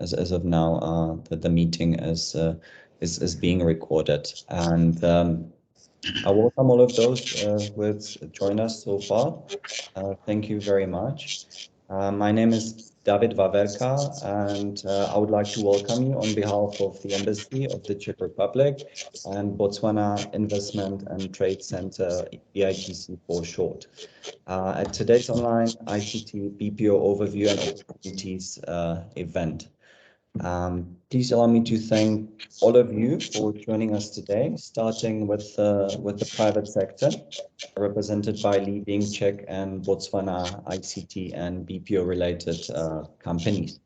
as of now, the meeting is being recorded. And I welcome all of those who have joined us so far. Thank you very much. My name is David Vaverka, and I would like to welcome you on behalf of the Embassy of the Czech Republic and Botswana Investment and Trade Center, BITC for short, at today's online ICT&BPO overview and opportunities event. Please allow me to thank all of you for joining us today, starting with the private sector, represented by leading Czech and Botswana ICT and BPO related companies.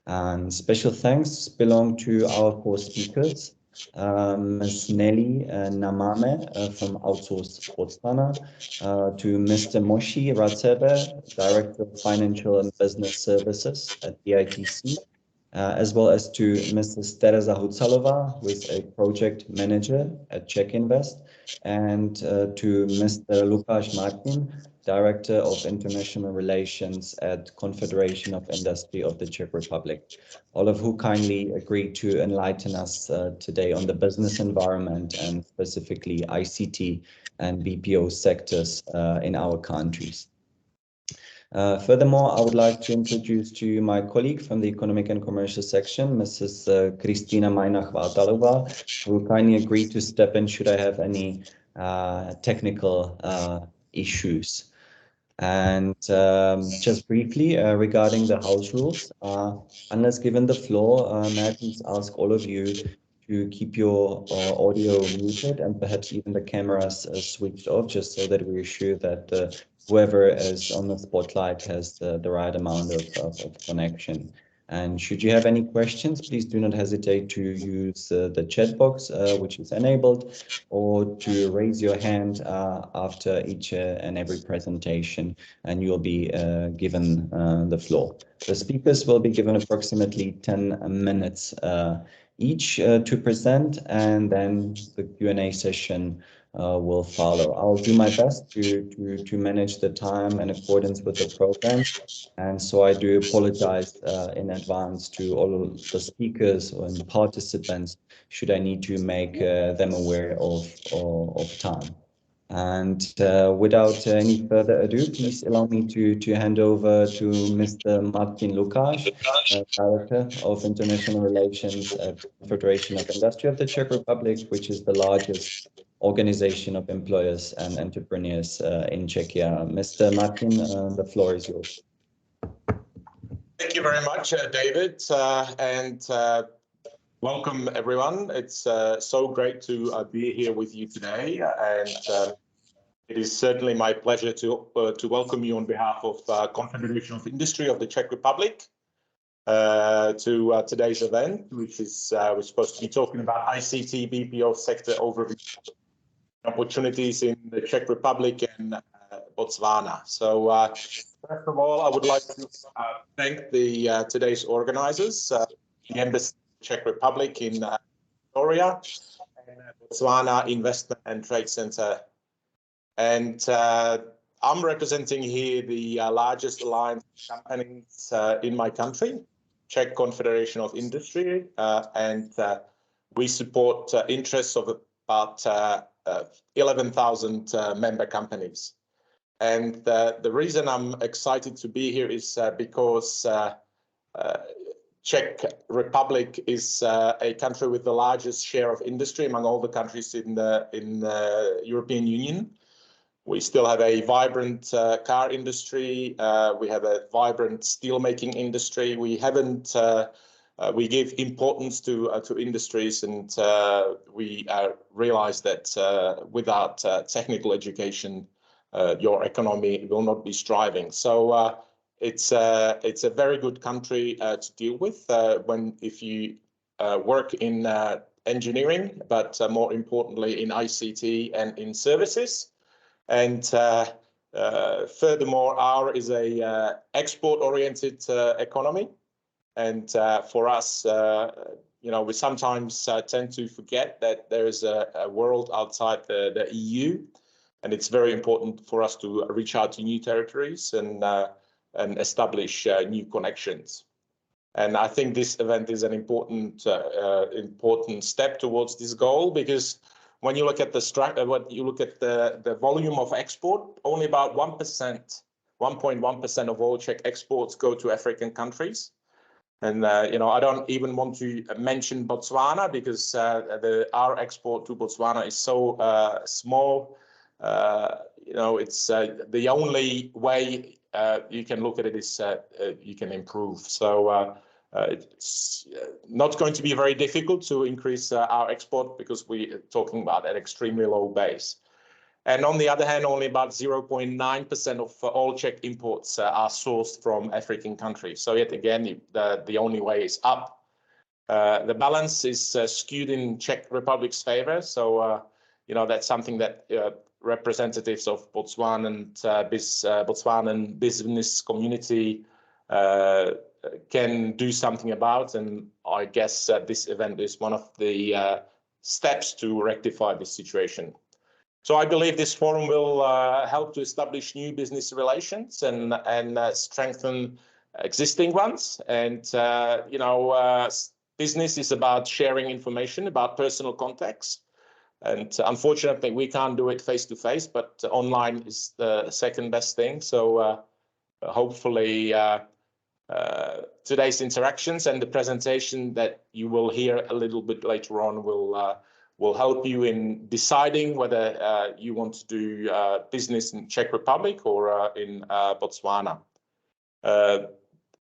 And special thanks belong to our core speakers, Ms. Nelly Namame from Outsource Botswana, to Mr. Moshi Ratsebe, Director of Financial and Business Services at BITC, as well as to Mrs. Teresa Hucalova, who is a project manager at Czech Invest, and to Mr. Lukáš Martin, Director of International Relations at Confederation of Industry of the Czech Republic, all of who kindly agreed to enlighten us today on the business environment and specifically ICT and BPO sectors in our countries. Furthermore, I would like to introduce to you my colleague from the Economic and Commercial section, Mrs. Kristina Majnach-Váltalová, who kindly agreed to step in should I have any technical issues. And just briefly regarding the house rules, unless given the floor, may I please ask all of you to keep your audio muted and perhaps even the cameras switched off, just so that we assure that whoever is on the spotlight has the right amount of connection. And should you have any questions, please do not hesitate to use the chat box, which is enabled, or to raise your hand after each and every presentation, and you'll be given the floor. The speakers will be given approximately 10 minutes each to present, and then the Q&A session will follow. I'll do my best to manage the time in accordance with the program. And so I do apologize in advance to all of the speakers and participants should I need to make them aware of time. And without any further ado, please allow me to hand over to Mr. Martin Lukáš, Director of International Relations at Confederation of Industry of the Czech Republic, which is the largest organization of employers and entrepreneurs in Czechia. Mr. Martin, the floor is yours. Thank you very much, David, and welcome everyone. It's so great to be here with you today, and it is certainly my pleasure to welcome you on behalf of Confederation of Industry of the Czech Republic to today's event, which is we're supposed to be talking about ICT/BPO sector overview opportunities in the Czech Republic and Botswana. So first of all, I would like to thank the today's organizers, the Embassy of the Czech Republic in Victoria, and Botswana Investment and Trade Center. And I'm representing here the largest alliance of companies in my country, Czech Confederation of Industry, and we support interests of about 11,000 member companies. And the reason I'm excited to be here is because Czech Republic is a country with the largest share of industry among all the countries in the European Union. We still have a vibrant car industry. We have a vibrant steelmaking industry. We haven't. We give importance to industries, and we realize that without technical education, your economy will not be striving. So it's a very good country to deal with if you work in engineering, but more importantly in ICT and in services. And furthermore, our is a export-oriented economy. And for us, we sometimes tend to forget that there is a world outside the EU, and it's very important for us to reach out to new territories and establish new connections. And I think this event is an important step towards this goal, because when you look at the volume of export, only about 1.1% of all Czech exports go to African countries. And I don't even want to mention Botswana, because our export to Botswana is so small. It's the only way you can look at it is you can improve. So it's not going to be very difficult to increase our export, because we're talking about an extremely low base. And on the other hand, only about 0.9% of all Czech imports are sourced from African countries. So yet again, the only way is up. The balance is skewed in Czech Republic's favor. So, that's something that representatives of Botswanan business community can do something about. And I guess this event is one of the steps to rectify this situation. So I believe this forum will help to establish new business relations and strengthen existing ones. And, business is about sharing information, about personal contacts. And unfortunately, we can't do it face to face, but online is the second best thing. So hopefully today's interactions and the presentation that you will hear a little bit later on will help you in deciding whether you want to do business in Czech Republic or in Botswana.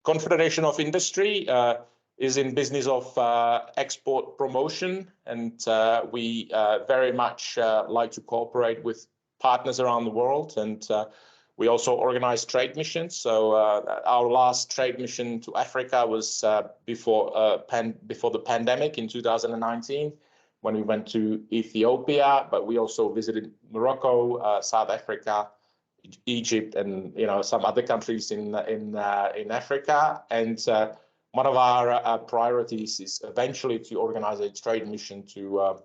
Confederation of Industry is in business of export promotion, and we very much like to cooperate with partners around the world, and we also organize trade missions. So our last trade mission to Africa was before the pandemic in 2019, when we went to Ethiopia, but we also visited Morocco, South Africa, Egypt, and some other countries in Africa. And one of our priorities is eventually to organize a trade mission to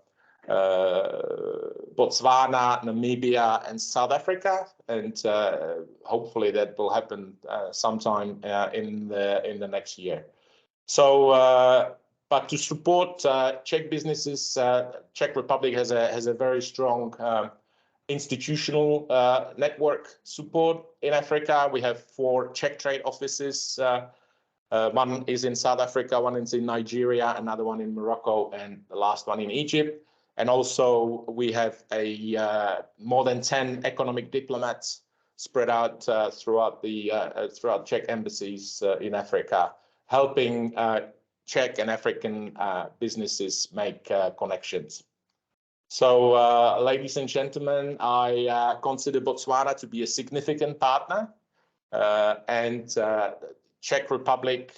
Botswana, Namibia, and South Africa, and hopefully that will happen sometime in the next year. So, but to support Czech businesses, Czech Republic has a very strong institutional network support in Africa. We have 4 Czech trade offices. One is in South Africa, one is in Nigeria, another one in Morocco, and the last one in Egypt. And also we have more than 10 economic diplomats spread out throughout Czech embassies in Africa, helping Czech and African businesses make connections. So, ladies and gentlemen, I consider Botswana to be a significant partner, and Czech Republic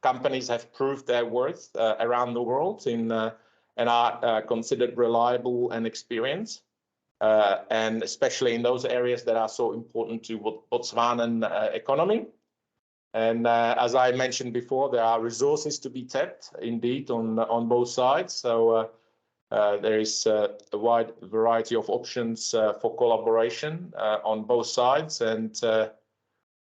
companies have proved their worth around the world and are considered reliable and experienced, and especially in those areas that are so important to Botswanan economy. And as I mentioned before, there are resources to be tapped, indeed, on both sides. So there is a wide variety of options for collaboration on both sides. And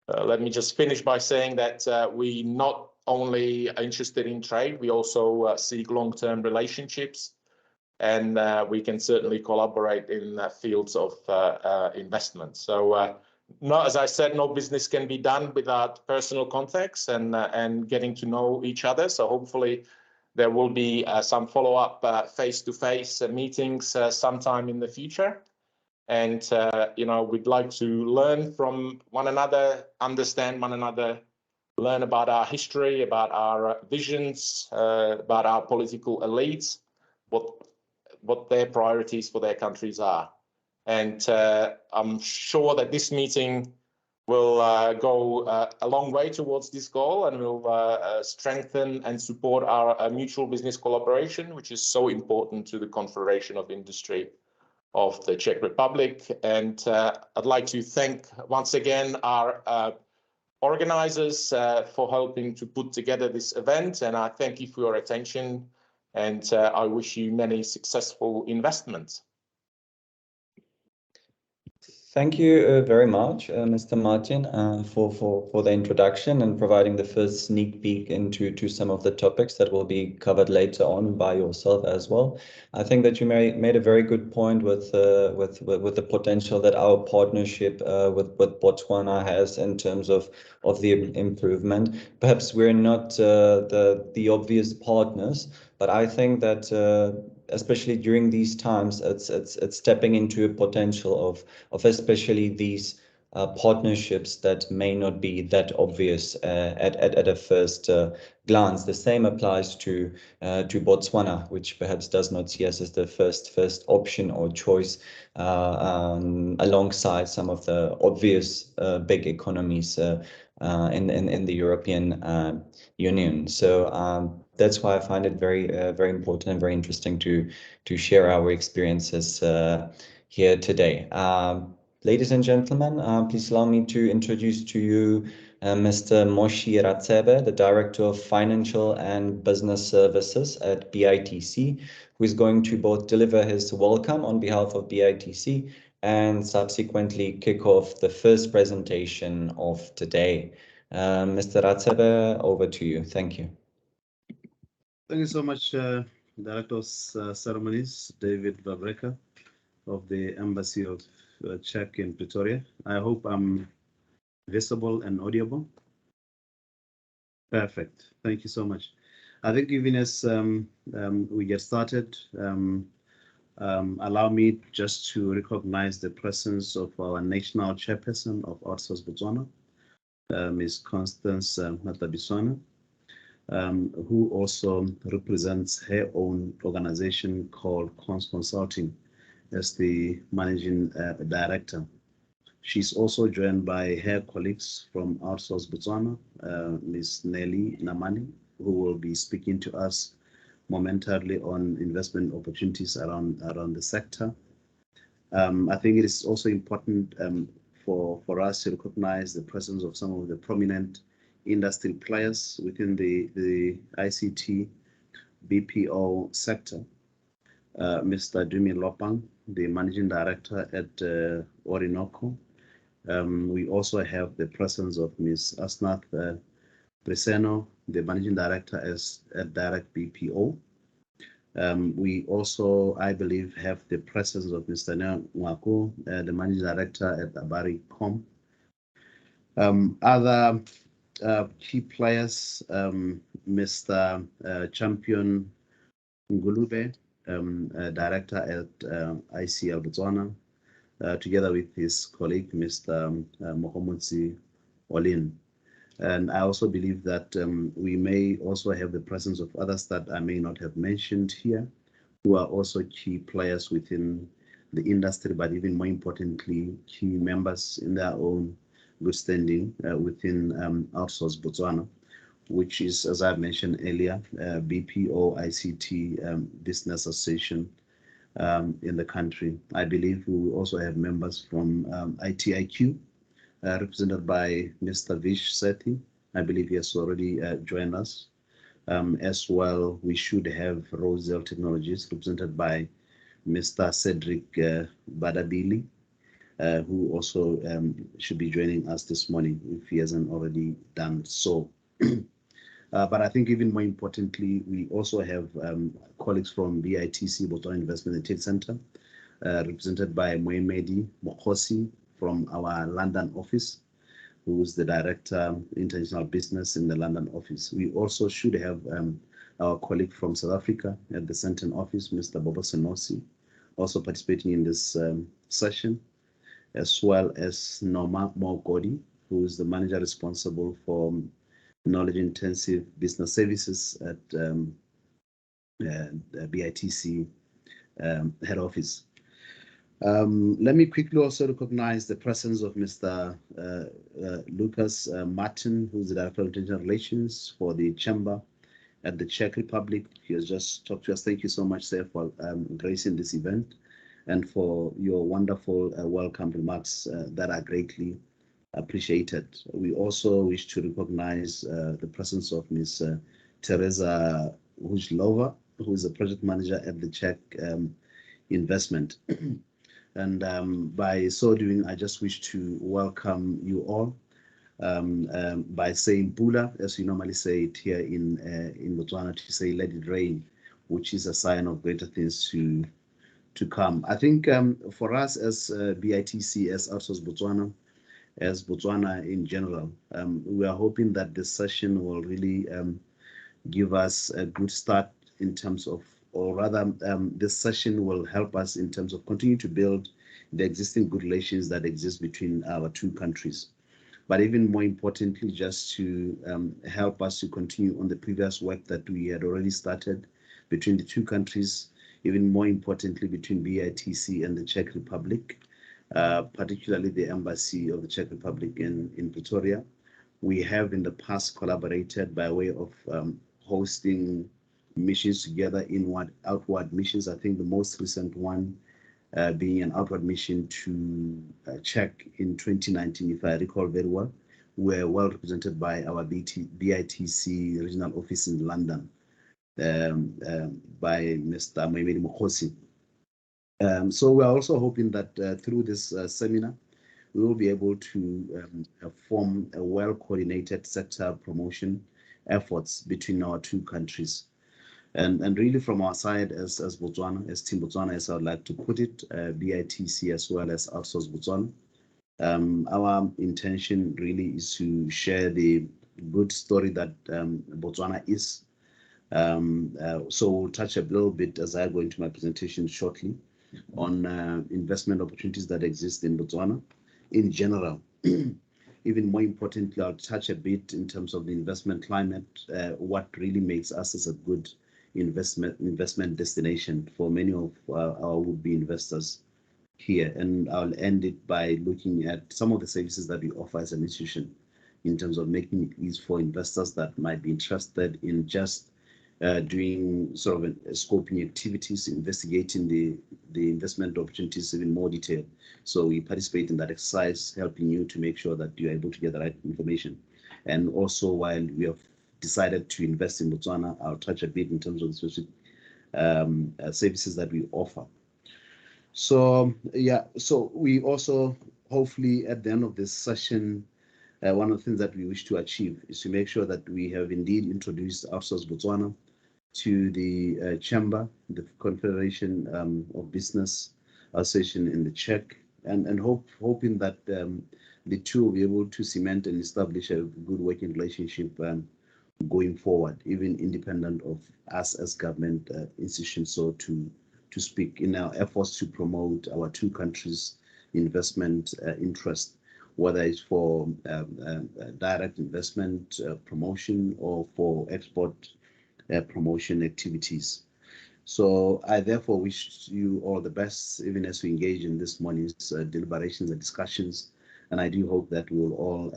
let me just finish by saying that we not only are interested in trade, we also seek long-term relationships, and we can certainly collaborate in fields of investment. So as I said, no business can be done without personal contacts and getting to know each other. So hopefully there will be some follow-up face-to-face meetings sometime in the future. And, we'd like to learn from one another, understand one another, learn about our history, about our visions, about our political elites, what their priorities for their countries are. And I'm sure that this meeting will go a long way towards this goal, and will strengthen and support our mutual business collaboration, which is so important to the Confederation of Industry of the Czech Republic. And I'd like to thank once again our organizers for helping to put together this event, and I thank you for your attention, and I wish you many successful investments. Thank you very much, Mr. Martin, for the introduction and providing the first sneak peek into some of the topics that will be covered later on by yourself as well. I think that you made a very good point with the potential that our partnership with Botswana has in terms of the improvement. Perhaps we're not the obvious partners, but I think that especially during these times, it's stepping into a potential of especially these partnerships that may not be that obvious at a first glance. The same applies to Botswana, which perhaps does not see us as the first option or choice alongside some of the obvious big economies in the European Union. So that's why I find it very important and very interesting to share our experiences here today. Ladies and gentlemen, please allow me to introduce to you Mr. Moshi Ratsebe, the Director of Financial and Business Services at BITC, who is going to both deliver his welcome on behalf of BITC and subsequently kick off the first presentation of today. Mr. Ratsebe, over to you. Thank you. Thank you so much, Director of Ceremonies, David Vabreka of the Embassy of Czech in Pretoria. I hope I'm visible and audible. Perfect. Thank you so much. I think even as we get started, allow me just to recognize the presence of our national chairperson of Outsource Botswana, Ms. Constance Matabiswana, who also represents her own organization called Cons Consulting as the managing director. She's also joined by her colleagues from Outsource Botswana, Ms. Nelly Namani, who will be speaking to us momentarily on investment opportunities around the sector. I think it is also important for us to recognize the presence of some of the prominent industry players within the ICT&BPO sector. Mr. Dumi Lopang, the Managing Director at Orinoco. We also have the presence of Ms. Asnath Breseno, the Managing Director at Direct BPO. We also, I believe, have the presence of Mr. Neo Nwaku, the Managing Director at Abaricom. Other key players, Mr. Champion Ngulube, Director at ICL Botswana, together with his colleague, Mr. Mohamedzi Olin. And I also believe that we may also have the presence of others that I may not have mentioned here, who are also key players within the industry, but even more importantly, key members in their own good standing within Outsource Botswana, which is, as I mentioned earlier, BPO ICT Business Association in the country. I believe we will also have members from ITIQ, represented by Mr. Vish Sethi. I believe he has already joined us. As well, we should have Rosel Technologies, represented by Mr. Cedric Badabili, who also should be joining us this morning if he hasn't already done so. But I think even more importantly, we also have colleagues from BITC, Botswana Investment and Trade Center, represented by Moemedi Mokhosi from our London office, who is the Director International Business in the London office. We also should have our colleague from South Africa at the Centre office, Mr. Bobo Senosi, also participating in this session, as well as Noma Mogodi, who is the manager responsible for knowledge-intensive business services at BITC head office. Let me quickly also recognize the presence of Mr. Lucas Martin, who is the Director of International Relations for the Chamber at the Czech Republic. He has just talked to us. Thank you so much, sir, for gracing this event and for your wonderful welcome remarks that are greatly appreciated. We also wish to recognize the presence of Ms. Teresa Hujlova, who is a project manager at the Czech investment. And by so doing, I just wish to welcome you all by saying Pula, as we normally say it here in Botswana, to say let it rain, which is a sign of greater things to come. I think for us as BITC, as Outsource Botswana, as Botswana in general, we are hoping that this session will really give us a good start in terms of, or rather this session will help us in terms of continue to build the existing good relations that exist between our two countries. But even more importantly, just to help us to continue on the previous work that we had already started between the two countries, even more importantly between BITC and the Czech Republic, particularly the Embassy of the Czech Republic in Pretoria. We have in the past collaborated by way of hosting missions together, inward, outward missions. I think the most recent one being an outward mission to Czech in 2019, if I recall very well. We're well represented by our BITC regional office in London by Mr. Moimedi Mokhosi. So we're also hoping that through this seminar, we will be able to form a well-coordinated sector promotion efforts between our two countries. And really from our side as Botswana, as Team Botswana, as I would like to put it, BITC as well as Outsource Botswana, our intention really is to share the good story that Botswana is. So we'll touch a little bit as I go into my presentation shortly on investment opportunities that exist in Botswana in general. Even more importantly, I'll touch a bit in terms of the investment climate, what really makes us as a good investment destination for many of our would-be investors here. And I'll end it by looking at some of the services that we offer as an institution in terms of making it easy for investors that might be interested in just doing sort of scoping activities, investigating the investment opportunities in more detail. So we participate in that exercise, helping you to make sure that you're able to get the right information. And also, while we have decided to invest in Botswana, I'll touch a bit in terms of the specific services that we offer. So yeah, so we also hopefully at the end of this session, one of the things that we wish to achieve is to make sure that we have indeed introduced Outsource Botswana to the chamber, the Confederation of Business Association in the Czech, and hoping that the two will be able to cement and establish a good working relationship going forward, even independent of us as government institutions, so to speak, in our efforts to promote our two countries' investment interest, whether it's for direct investment promotion or for export promotion activities. So I therefore wish you all the best, even as we engage in this morning's deliberations and discussions, and I do hope that we will all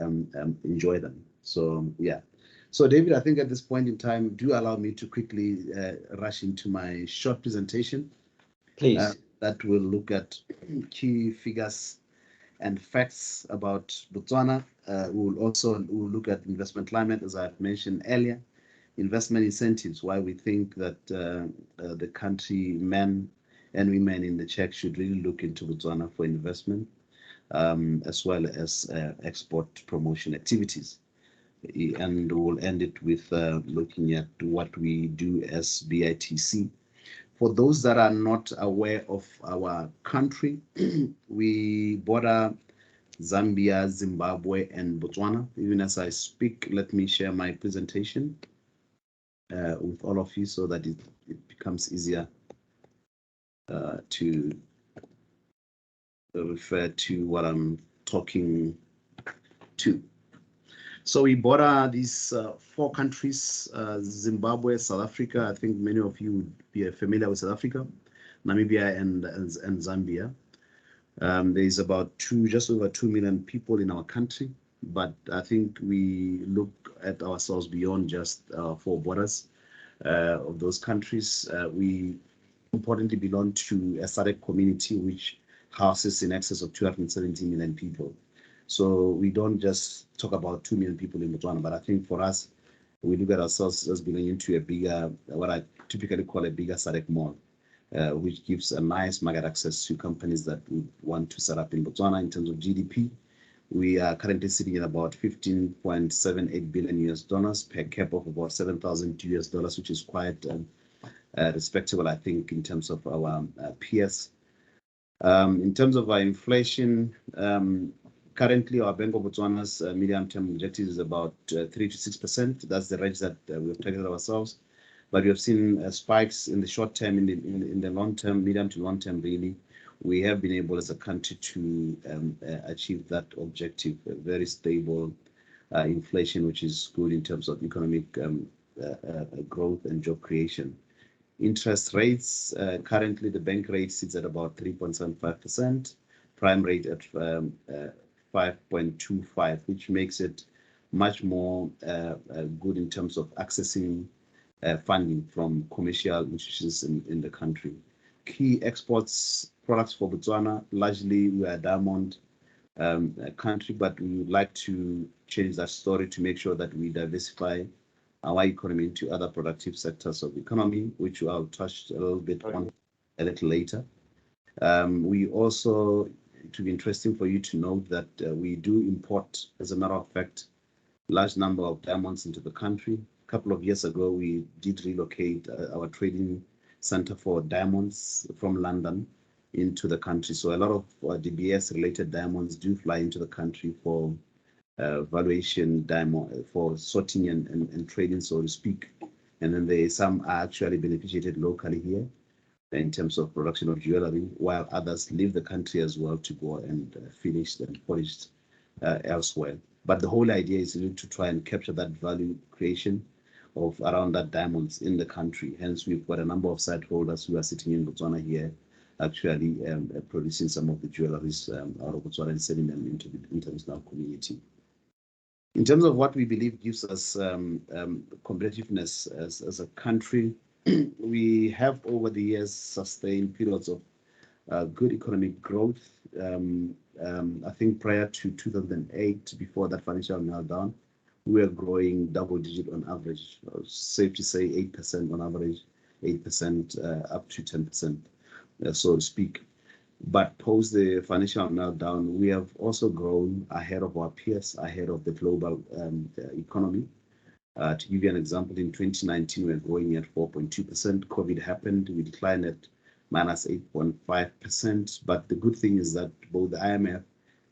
enjoy them. So yeah. So David, I think at this point in time, do allow me to quickly rush into my short presentation. Please. That will look at key figures and facts about Botswana. We'll look at investment climate, as I've mentioned earlier, investment incentives, why we think that the country men and women in the Czech should really look into Botswana for investment, as well as export promotion activities. And we'll end it with looking at what we do as BITC. For those that are not aware of our country, we border Zambia, Zimbabwe, and Botswana. Even as I speak, let me share my presentation with all of you so that it becomes easier to refer to what I'm talking to. So we border these 4 countries, Zimbabwe, South Africa. I think many of you would be familiar with South Africa, Namibia, and Zambia. There is about just over 2 million people in our country, but I think we look at ourselves beyond just 4 borders of those countries. We importantly belong to a SADC community which houses in excess of 270 million people. So we don't just talk about 2 million people in Botswana, but I think for us, we look at ourselves as belonging to a bigger, what I typically call a bigger SADC mall. which gives a nice market access to companies that would want to set up in Botswana. In terms of GDP, we are currently sitting at about $15.78 billion per cap of about $7,000, which is quite respectable, I think, in terms of our peers. In terms of our inflation, currently our Bank of Botswana's medium-term objective is about 3 to 6%. That's the range that we've targeted ourselves. But we have seen spikes in the short term, in the long term, medium to long term, really. We have been able as a country to achieve that objective, very stable inflation, which is good in terms of economic growth and job creation. Interest rates, currently the bank rate sits at about 3.75%, prime rate at 5.25, which makes it much more good in terms of accessing funding from commercial institutions in the country. Key exports products for Botswana, largely we are a diamond country, but we would like to change that story to make sure that we diversify our economy into other productive sectors of the economy, which I'll touch a little bit on a little later. We also, it will be interesting for you to note that we do import, as a matter of fact, large number of diamonds into the country. A couple of years ago, we did relocate our trading center for diamonds from London into the country. So a lot of DBS related diamonds do fly into the country for valuation, diamond, for sorting and trading, so to speak. And then some are actually beneficiated locally here in terms of production of jewelry, while others leave the country as well to go and finished and polished elsewhere. But the whole idea is to try and capture that value creation of around that diamonds in the country. Hence, we've got a number of site holders who are sitting in Botswana here, actually producing some of the jewelries out of Botswana and selling them into the international community. In terms of what we believe gives us competitiveness as a country, we have over the years sustained periods of good economic growth. I think prior to 2008, before that financial meltdown, we were growing double digit on average, safe to say 8% on average, 8% up to 10%, so to speak. But post the financial meltdown, we have also grown ahead of our peers, ahead of the global economy. To give you an example, in 2019, we were growing at 4.2%. COVID happened, we declined at minus 8.5%. But the good thing is that both the IMF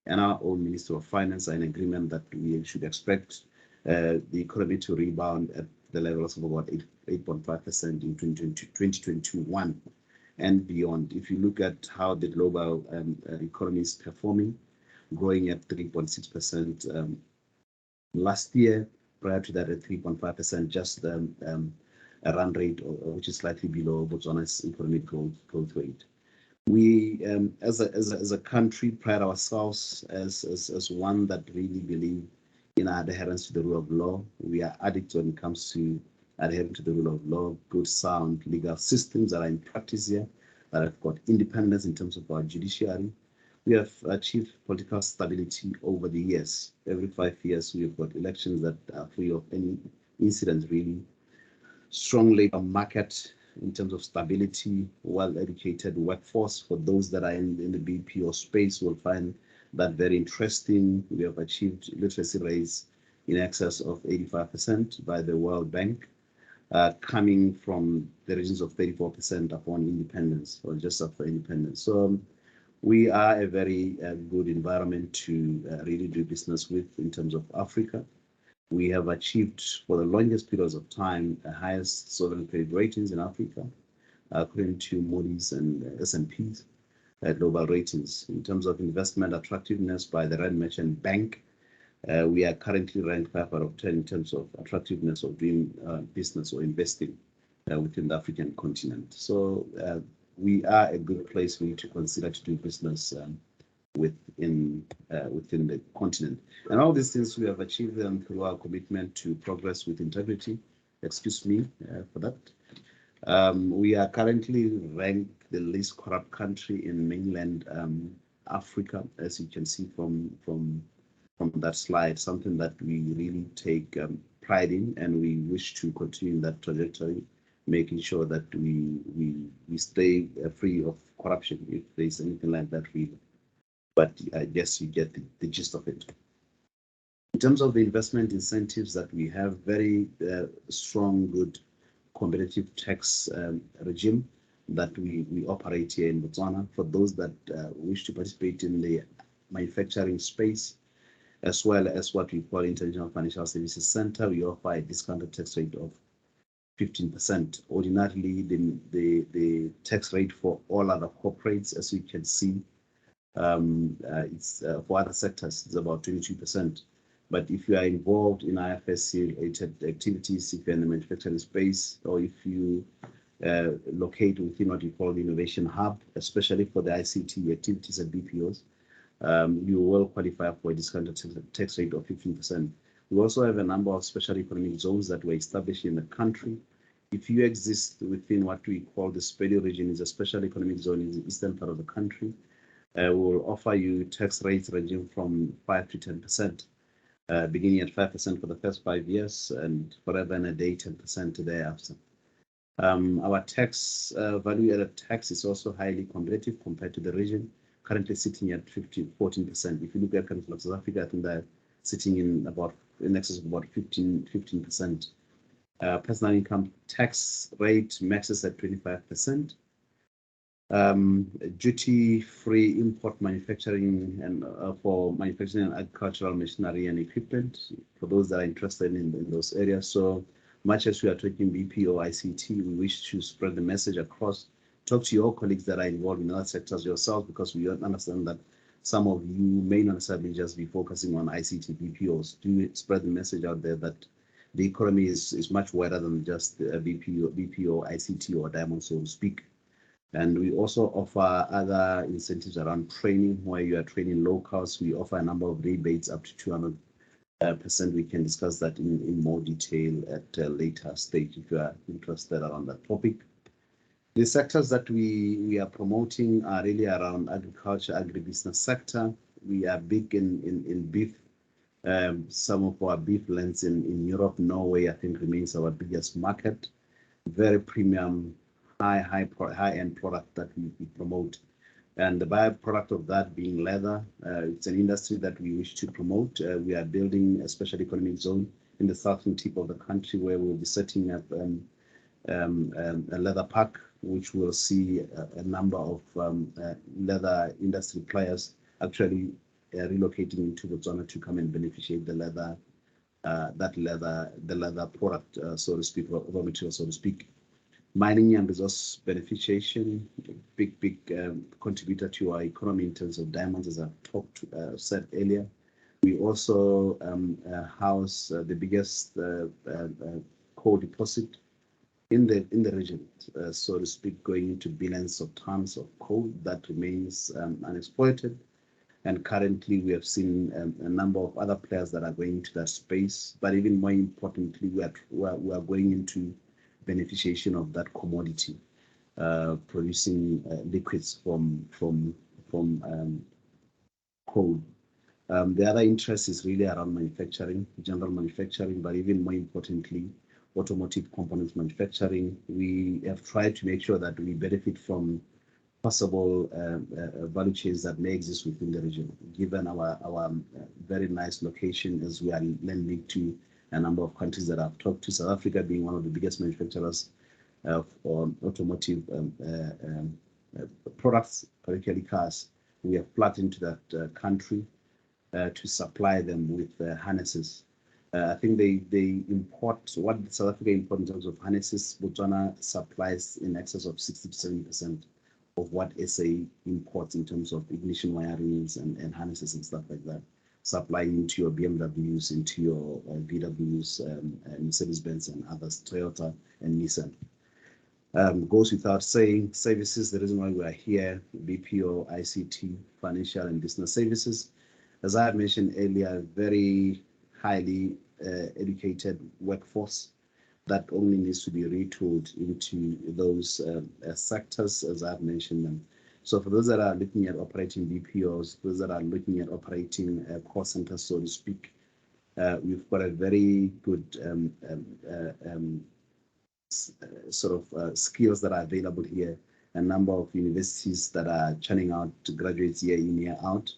and our own Minister of Finance are in agreement that we should expect the economy to rebound at the levels of about 8.5% in 2021 and beyond. If you look at how the global economy is performing, growing at 3.6% last year, prior to that at 3.5%, just a run rate which is slightly below Botswana's economic growth rate. We, as a country, pride ourselves as one that really believe in our adherence to the rule of law. We are addicts when it comes to adhering to the rule of law, good, sound legal systems that are in practice here, that have got independence in terms of our judiciary. We have achieved political stability over the years. Every 5 years, we've got elections that are free of any incidents, really. Strong labor market in terms of stability, well-educated workforce. For those that are in the BPO space will find that very interesting. We have achieved literacy rates in excess of 85% by the World Bank, coming from the regions of 34% upon independence, or just after independence. So we are a very good environment to really do business with in terms of Africa. We have achieved for the longest periods of time the highest sovereign credit ratings in Africa, according to Moody's and S&P's global ratings. In terms of investment attractiveness by the Rand Merchant Bank, we are currently ranked 5 out of 10 in terms of attractiveness of doing business or investing within the African continent. So we are a good place for you to consider to do business within the continent. And all these things we have achieved them through our commitment to progress with integrity. Excuse me for that. We are currently ranked the least corrupt country in mainland Africa, as you can see from that slide, something that we really take pride in, and we wish to continue in that trajectory making sure that we stay free of corruption, if there's anything like that, really. But I guess you get the gist of it. In terms of the investment incentives that we have, very strong, good competitive tax regime that we operate here in Botswana. For those that wish to participate in the manufacturing space, as well as what we call International Financial Services Center, we offer a discounted tax rate of 15%. Ordinarily, the tax rate for all other corporates, as you can see, it's for other sectors, it's about 22%. But if you are involved in IFSC-related activities, if you're in the manufacturing space, or if you locate within what we call the innovation hub, especially for the ICT activities and BPOs, you will qualify for a discounted tax rate of 15%. We also have a number of special economic zones that were established in the country. If you exist within what we call the SPEDI region, is a special economic zone in the eastern part of the country, we will offer you tax rates ranging from 5 to 10%. Beginning at 5% for the first 5 years and forever and a day 10% thereafter. Our tax value-added tax is also highly competitive compared to the region, currently sitting at 14%. If you look at countries like South Africa, I think they're sitting in excess of about 15%. Personal income tax rate maxes at 25%. Duty-free import manufacturing and for manufacturing and agricultural machinery and equipment for those that are interested in those areas. So much as we are talking BPO, ICT, we wish to spread the message across. Talk to your colleagues that are involved in other sectors yourself, because we understand that some of you may not necessarily just be focusing on ICT, BPOs. Do spread the message out there that the economy is much wider than just BPO, ICT, or diamond, so to speak. And we also offer other incentives around training, where you are training locals. We offer a number of rebates up to 200%. We can discuss that in more detail at a later stage if you are interested around that topic. The sectors that we are promoting are really around agriculture, agribusiness sector. We are big in beef. Some of our beef lands in Europe, Norway, I think remains our biggest market. Very premium, high-end product that we promote, and the byproduct of that being leather. It's an industry that we wish to promote. We are building a special economic zone in the southern tip of the country, where we'll be setting up a leather park, which will see a number of leather industry players actually relocating into Botswana to come and beneficiate the leather, the leather product, so to speak, raw material, so to speak. Mining and resource beneficiation, big contributor to our economy in terms of diamonds, as I've said earlier. We also house the biggest coal deposit in the region, so to speak, going into billions of tons of coal that remains unexploited. And currently, we have seen a number of other players that are going into that space. But even more importantly, we are going into beneficiation of that commodity, producing liquids from coal. The other interest is really around manufacturing, general manufacturing, but even more importantly, automotive components manufacturing. We have tried to make sure that we benefit from possible value chains that may exist within the region, given our very nice location, as we are lending to a number of countries that I've talked to, South Africa being one of the biggest manufacturers of automotive products, particularly cars. We have plugged into that country to supply them with harnesses. I think they import, what South Africa imports in terms of harnesses, Botswana supplies in excess of 60 to 70% of what SA imports in terms of ignition wirings and harnesses and stuff like that, supplying into your BMWs, into your VWs, Mercedes-Benz and others, Toyota and Nissan. Goes without saying, services, the reason why we are here, BPO, ICT, financial and business services. As I have mentioned earlier, very highly educated workforce that only needs to be retooled into those sectors, as I've mentioned them. So for those that are looking at operating BPOs, those that are looking at operating call centers, so to speak, we've got a very good skills that are available here, a number of universities that are churning out graduates year in, year out.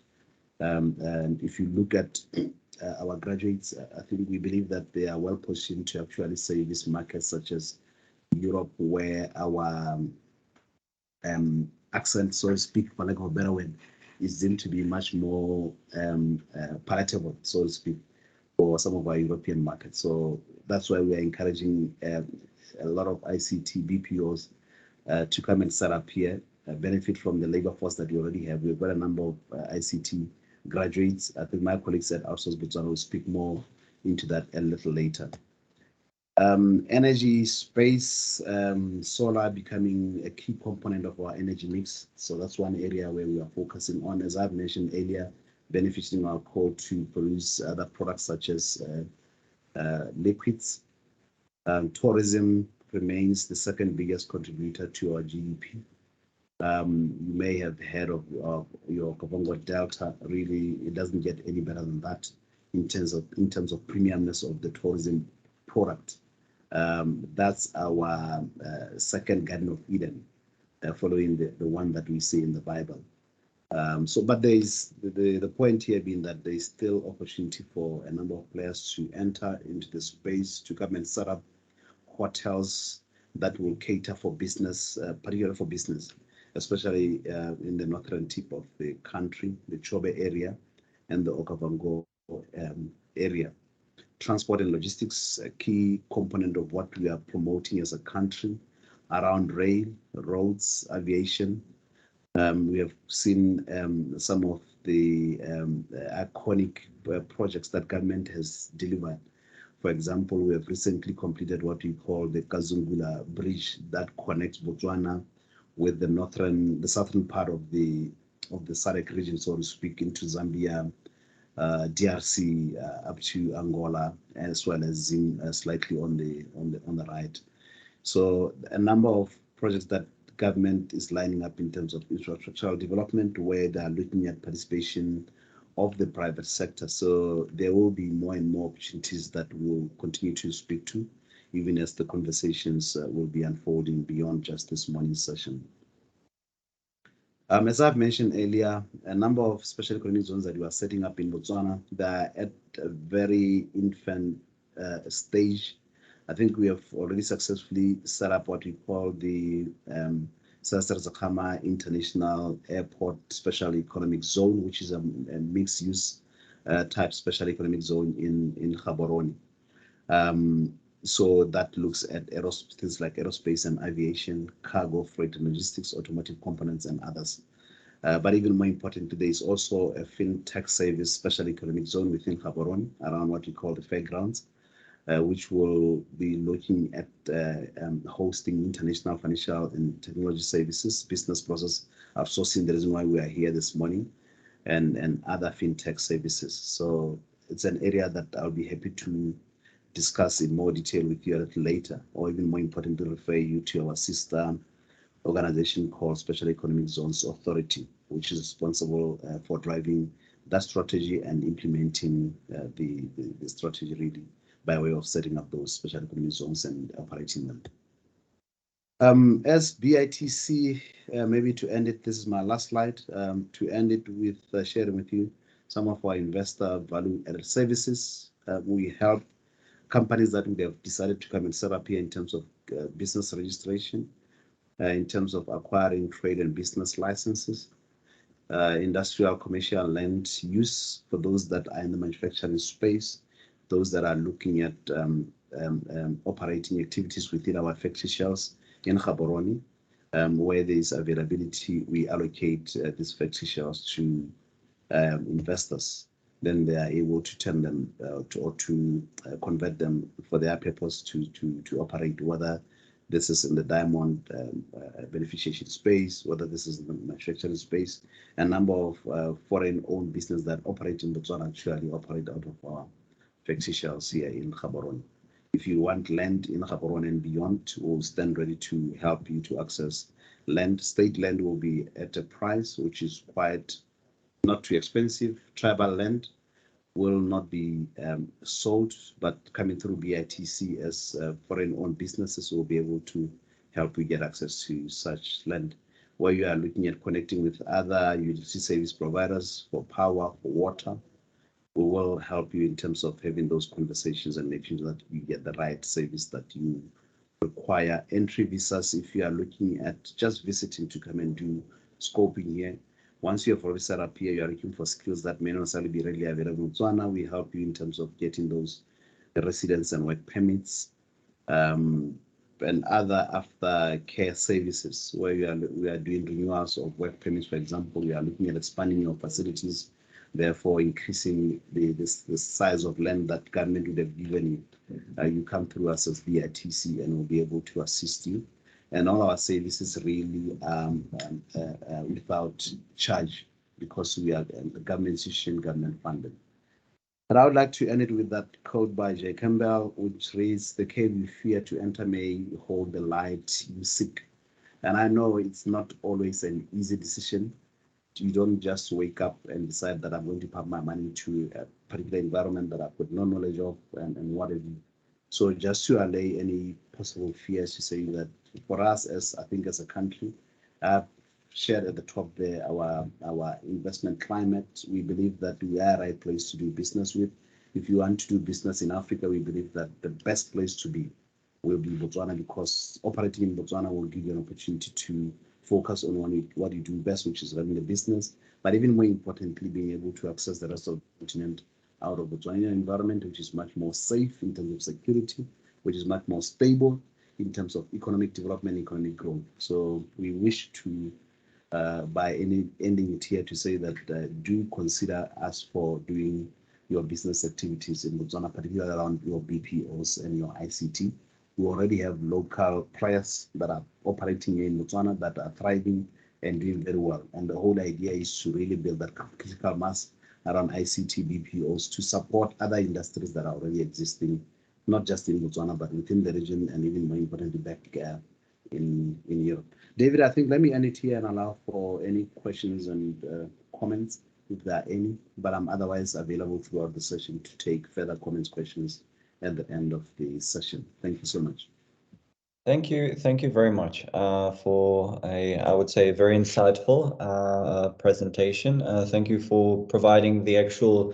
And if you look at our graduates, I think we believe that they are well positioned to actually service markets such as Europe, where our accent, so to speak, for lack of a better word, is deemed to be much more palatable, so to speak, for some of our European markets. So that's why we are encouraging a lot of ICT&BPOs to come and set up here, benefit from the labor force that we already have. We've got a number of ICT graduates. I think my colleagues at Outsource Botswana will speak more into that a little later. Energy space, solar becoming a key component of our energy mix. So that's one area where we are focusing on, as I've mentioned earlier, benefiting our coal to produce other products such as liquids. Tourism remains the second biggest contributor to our GDP. You may have heard of your Kabongo Delta. Really, it doesn't get any better than that in terms of premiumness of the tourism product. That's our second Garden of Eden, following the one that we see in the Bible. But there is the point here being that there is still opportunity for a number of players to enter into the space, to come and set up hotels that will cater for business, particularly for business, especially in the northern tip of the country, the Chobe area and the Okavango area. Transport and logistics, a key component of what we are promoting as a country around rail, roads, aviation. We have seen some of the iconic projects that government has delivered. For example, we have recently completed what we call the Kazungula Bridge that connects Botswana with the southern part of the SADC region, so to speak, into Zambia, DRC, up to Angola, as well as Zim, slightly on the right. So a number of projects that government is lining up in terms of infrastructural development, where they are looking at participation of the private sector. So there will be more and more opportunities that we'll continue to speak to, even as the conversations will be unfolding beyond just this morning's session. As I've mentioned earlier, a number of special economic zones that we are setting up in Botswana, they're at a very infant stage. I think we have already successfully set up what we call the Zakama International Airport Special Economic Zone, which is a mixed-use type special economic zone in Gaborone. So that looks at things like aerospace and aviation, cargo, freight and logistics, automotive components, and others. But even more important, there is also a fintech service special economic zone within Gaborone, around what we call the fairgrounds, which will be looking at hosting international financial and technology services, business process outsourcing, the reason why we are here this morning, and other fintech services. So it's an area that I'll be happy to discuss in more detail with you a little later, or even more important, to refer you to our sister organization called Special Economic Zones Authority, which is responsible for driving that strategy and implementing the strategy really by way of setting up those special economic zones and operating them. As BITC, maybe to end it, this is my last slide, to end it with sharing with you some of our investor value-added services. We help companies that would have decided to come and set up here in terms of business registration, in terms of acquiring trade and business licenses, industrial commercial land use for those that are in the manufacturing space, those that are looking at operating activities within our factory shells in Gaborone, where there is availability, we allocate these factory shells to investors. Then they are able to turn them to convert them for their purpose to operate, whether this is in the diamond beneficiation space, whether this is in the manufacturing space. A number of foreign-owned businesses that operate in Botswana actually operate out of our factory shells here in Gaborone. If you want land in Gaborone and beyond, we'll stand ready to help you to access land. State land will be at a price which is quite not too expensive. Tribal land will not be sold, but coming through BITC as foreign-owned businesses will be able to help you get access to such land, where you are looking at connecting with other utility service providers for power, for water. We will help you in terms of having those conversations and making sure that you get the right service that you require. Entry visas, if you are looking at just visiting to come and do scoping here, once you have already set up here, you are looking for skills that may not necessarily be readily available in Botswana. We help you in terms of getting those residence and work permits, and other aftercare services where we are doing renewals of work permits. For example, we are looking at expanding your facilities, therefore increasing the size of land that government would have given you. You come through us as BITC and we'll be able to assist you. And all our services really without charge, because we are a government institution, government funded. But I would like to end it with that quote by J. Campbell, which reads, "The cave you fear to enter may hold the light you seek." And I know it's not always an easy decision. You don't just wake up and decide that I'm going to put my money to a particular environment that I've got no knowledge of and what have you. So just to allay any possible fears, to say that for us, as I think as a country, I've shared at the top there our investment climate. We believe that we are a right place to do business with. If you want to do business in Africa, we believe that the best place to be will be Botswana, because operating in Botswana will give you an opportunity to focus on what you do best, which is running the business, but even more importantly, being able to access the rest of the continent out of the Botswana environment, which is much more safe in terms of security, which is much more stable in terms of economic development, economic growth. So we wish to, by ending it here, to say that do consider us for doing your business activities in Botswana, particularly around your BPOs and your ICT. We already have local players that are operating in Botswana that are thriving and doing very well. And the whole idea is to really build that critical mass around ICT, BPOs to support other industries that are already existing, not just in Botswana, but within the region, and even more importantly, back in Europe. David, I think let me end it here and allow for any questions and comments, if there are any, but I'm otherwise available throughout the session to take further comments, questions at the end of the session. Thank you so much. Thank you very much for I would say, a very insightful presentation. Thank you for providing the actual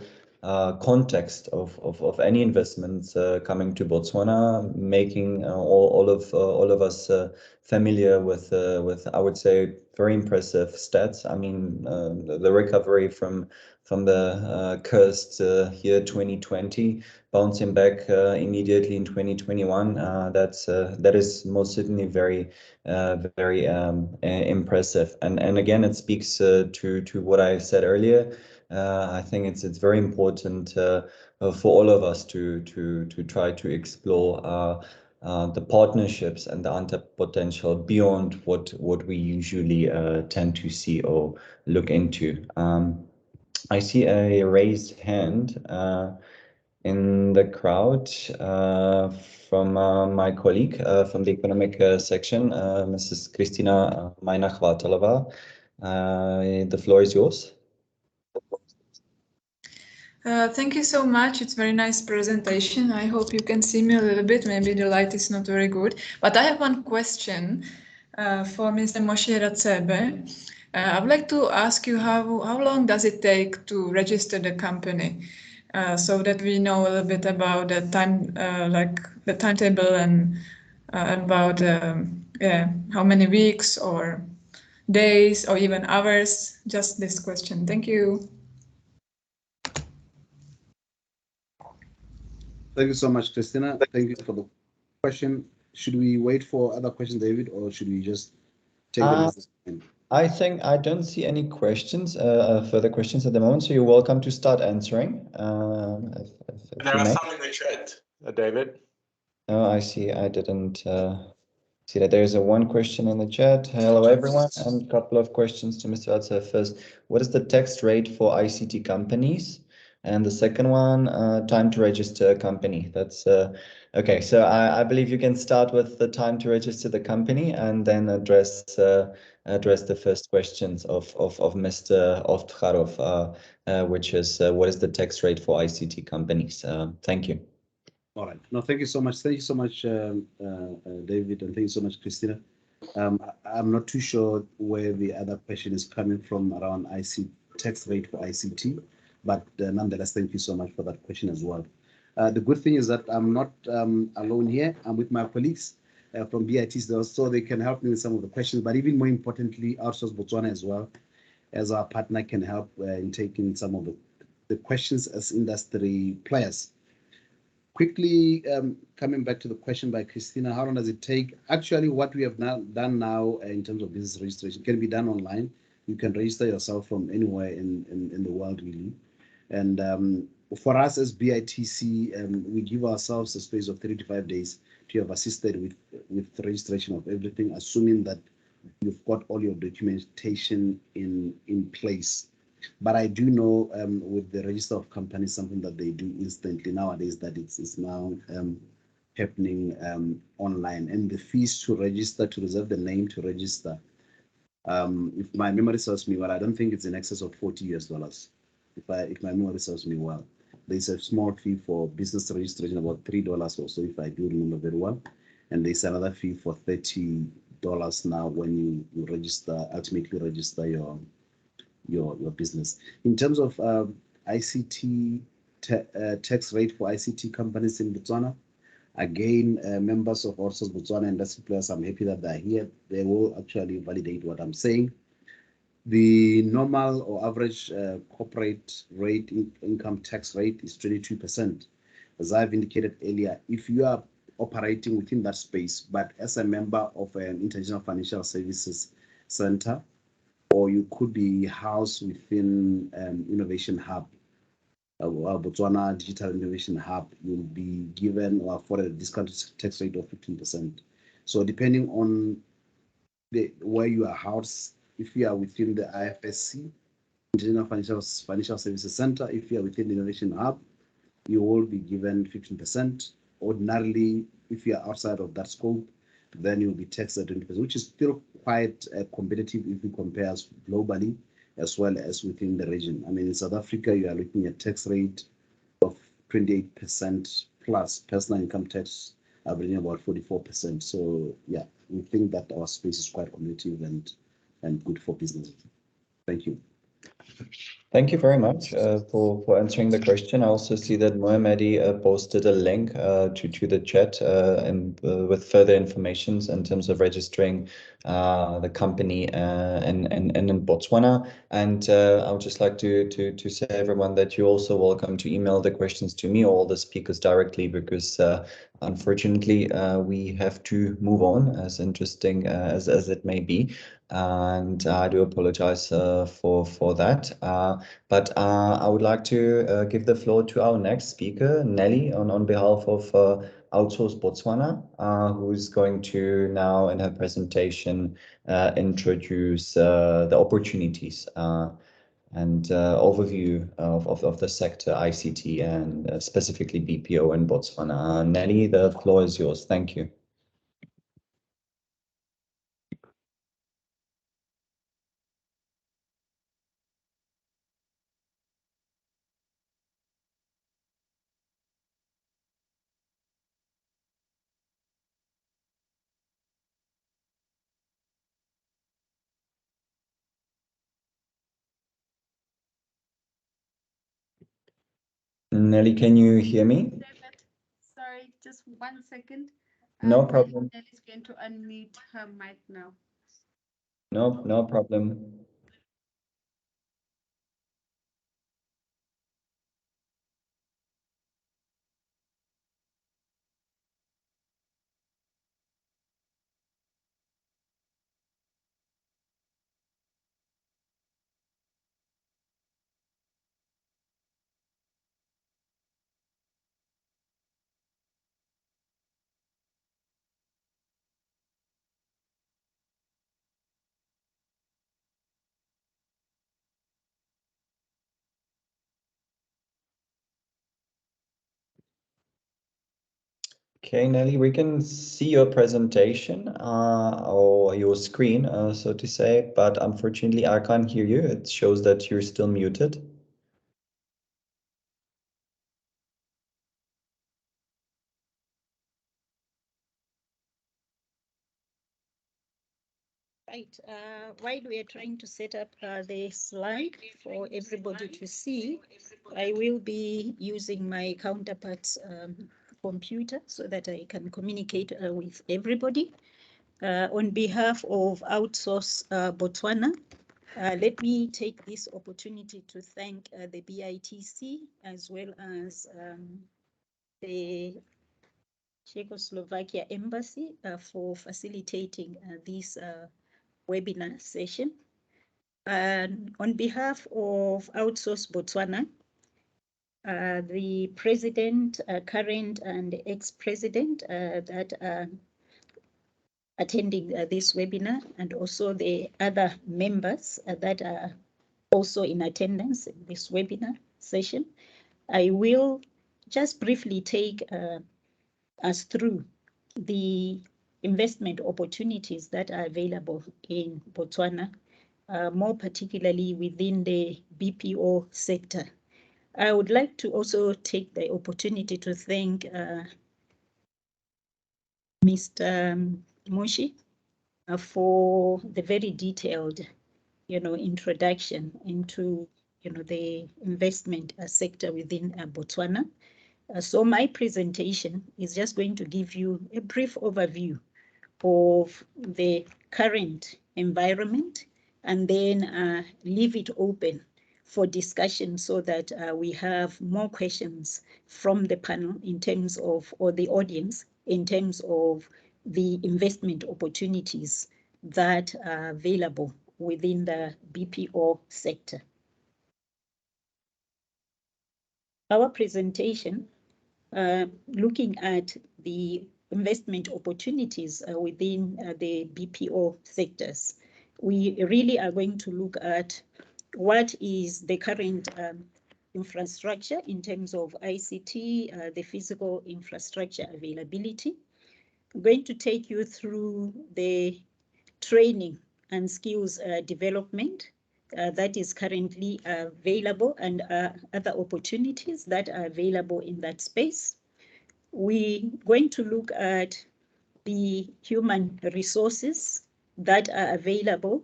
context of any investments coming to Botswana, making all of us familiar with I would say very impressive stats. I mean, the recovery from the cursed year 2020, bouncing back immediately in 2021. That is most certainly very impressive. And again, it speaks to what I said earlier. I think it's very important for all of us to try to explore the partnerships and the untapped potential beyond what we usually tend to see or look into. I see a raised hand in the crowd from my colleague from the economic section, Mrs. Christina Maina-Chvatalova. The floor is yours. Thank you so much. It's a very nice presentation. I hope you can see me a little bit. Maybe the light is not very good. But I have one question for Mr. Moshe Ratsebe. I would like to ask you how long does it take to register the company, so that we know a little bit about the time, like the timetable, and about how many weeks or days or even hours. Just this question. Thank you. Thank you so much, Christina. Thank you for the question. Should we wait for other questions, David, or should we just take it? I think I don't see any questions, further questions at the moment, so you're welcome to start answering. There are some in the chat, David. Oh, I see. I didn't see that. There's one question in the chat. Hello, everyone, and a couple of questions to Mr. Ratsebe. First, what is the tax rate for ICT companies? And the second one, time to register a company. That's Okay, so I believe you can start with the time to register the company and then address the first questions of Mr. Ovtcharov, which is what is the tax rate for ICT companies? Thank you. All right. No, thank you so much. Thank you so much, David, and thank you so much, Christina. I'm not too sure where the other question is coming from around tax rate for ICT, but nonetheless, thank you so much for that question as well. The good thing is that I'm not alone here. I'm with my colleagues from BIT, so they can help me with some of the questions, but even more importantly, Outsource Botswana as well, as our partner, can help in taking some of the questions as industry players. Quickly, coming back to the question by Christina, how long does it take? Actually, what we have done now in terms of business registration can be done online. You can register yourself from anywhere in the world, really. And for us as BITC, we give ourselves a space of 3 to 5 days to have assisted with the registration of everything, assuming that you've got all your documentation in place. But I do know with the register of companies, something that they do instantly nowadays, that it's now happening online. And the fees to register, to reserve the name to register, if my memory serves me well, I don't think it's in excess of $40 if my memory serves me well. There's a small fee for business registration, about $3 or so, if I do remember very well. And there's another fee for $30 now when you ultimately register your business. In terms of ICT tax rate for ICT companies in Botswana, again, members of Outsource Botswana industry players, I'm happy that they're here. They will actually validate what I'm saying. The normal or average corporate rate income tax rate is 22%. As I've indicated earlier, if you are operating within that space, but as a member of an international financial services center, or you could be housed within Innovation Hub, Botswana Digital Innovation Hub, you'll be given or afforded a discounted tax rate of 15%. So depending on where you are housed, if you are within the IFSC, International Financial Services Center, if you are within the Innovation Hub, you will be given 15%. Ordinarily, if you are outside of that scope, then you'll be taxed at 20%, which is still quite competitive if you compare us globally as well as within the region. I mean, in South Africa, you are looking at tax rate of 28% plus personal income tax averaging about 44%. So yeah, we think that our space is quite competitive and good for business. Thank you. Thank you very much for answering the question. I also see that Mohammadi posted a link to the chat and with further information in terms of registering the company and in Botswana. And I would just like to say everyone that you're also welcome to email the questions to me or all the speakers directly, because unfortunately we have to move on, as interesting as it may be. And I do apologize for that. But I would like to give the floor to our next speaker, Nelly, on behalf of Outsource Botswana, who is going to now in her presentation introduce the opportunities and overview of the sector ICT and specifically BPO in Botswana. Nelly, the floor is yours. Thank you. Nelly, can you hear me? Sorry, just 1 second. No problem. Nelly's going to unmute her mic now. No problem. Okay, Nelly, we can see your presentation or your screen, so to say, but unfortunately I can't hear you. It shows that you're still muted. Right. While we are trying to set up the slide for everybody to see, I will be using my counterpart's computer so that I can communicate with everybody. On behalf of Outsource Botswana, let me take this opportunity to thank the BITC as well as the Czechoslovakia Embassy for facilitating this webinar session. And on behalf of Outsource Botswana, the president, current and ex-president that are attending this webinar, and also the other members that are also in attendance in this webinar session, I will just briefly take us through the investment opportunities that are available in Botswana, more particularly within the BPO sector. I would like to also take the opportunity to thank Mr. Moshi for the very detailed, introduction into, the investment sector within Botswana. So my presentation is just going to give you a brief overview of the current environment and then leave it open for discussion so that we have more questions from the panel in terms of, or the audience, in terms of the investment opportunities that are available within the BPO sector. Our presentation, looking at the investment opportunities within the BPO sectors, we really are going to look at what is the current infrastructure in terms of ICT, the physical infrastructure availability. I'm going to take you through the training and skills development that is currently available and other opportunities that are available in that space. We're going to look at the human resources that are available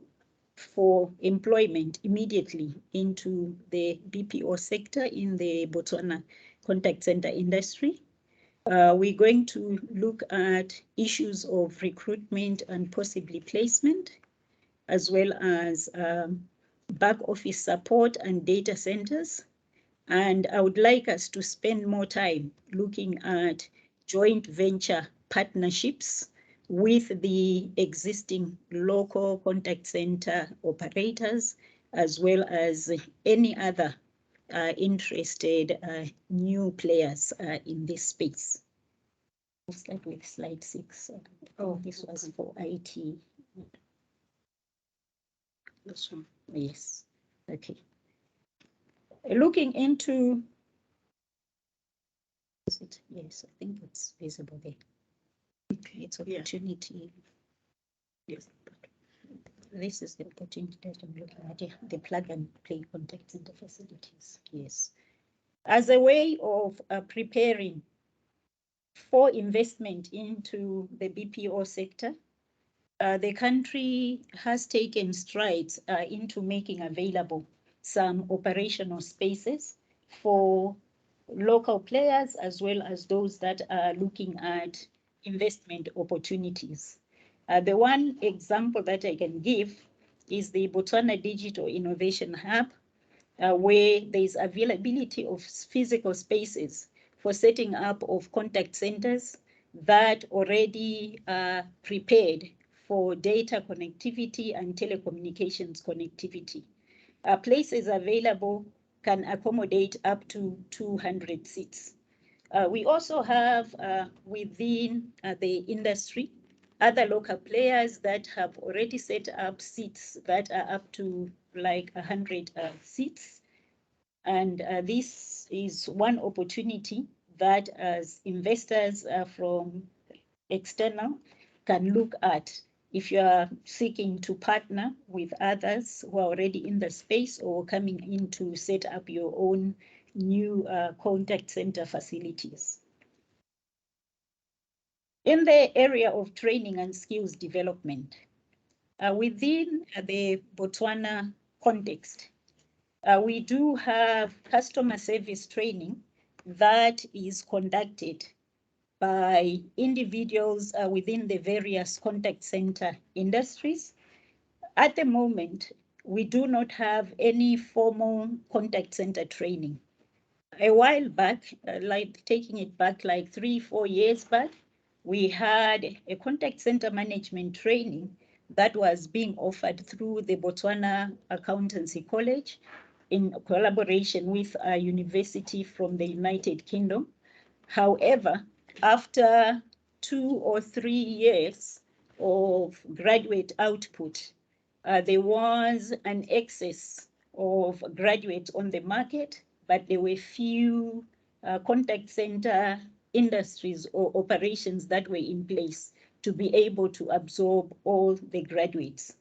for employment immediately into the BPO sector in the Botswana contact center industry. We're going to look at issues of recruitment and possibly placement, as well as back office support and data centers. And I would like us to spend more time looking at joint venture partnerships with the existing local contact center operators, as well as any other interested new players in this space. We'll start with slide 6. This was for IT. This one. Yes. Okay. Looking into, is it? Yes, I think it's visible there. Okay, it's opportunity. Yeah. Yes. This is the opportunity that I'm looking at, the plug and play contact center facilities. Yes. As a way of preparing for investment into the BPO sector, the country has taken strides into making available some operational spaces for local players as well as those that are looking at investment opportunities. The one example that I can give is the Botswana Digital Innovation Hub, where there is availability of physical spaces for setting up of contact centers that already are prepared for data connectivity and telecommunications connectivity. Places available can accommodate up to 200 seats. We also have within the industry other local players that have already set up seats that are up to like 100 seats. And this is one opportunity that as investors from external can look at if you are seeking to partner with others who are already in the space or coming in to set up your own new contact center facilities. In the area of training and skills development, within the Botswana context, we do have customer service training that is conducted by individuals within the various contact center industries. At the moment, we do not have any formal contact center training. A while back, like taking it back like 3-4 years back, we had a contact center management training that was being offered through the Botswana Accountancy College in collaboration with a university from the United Kingdom. However, after 2 or 3 years of graduate output, there was an excess of graduates on the market, but there were few contact center industries or operations that were in place to be able to absorb all the graduates.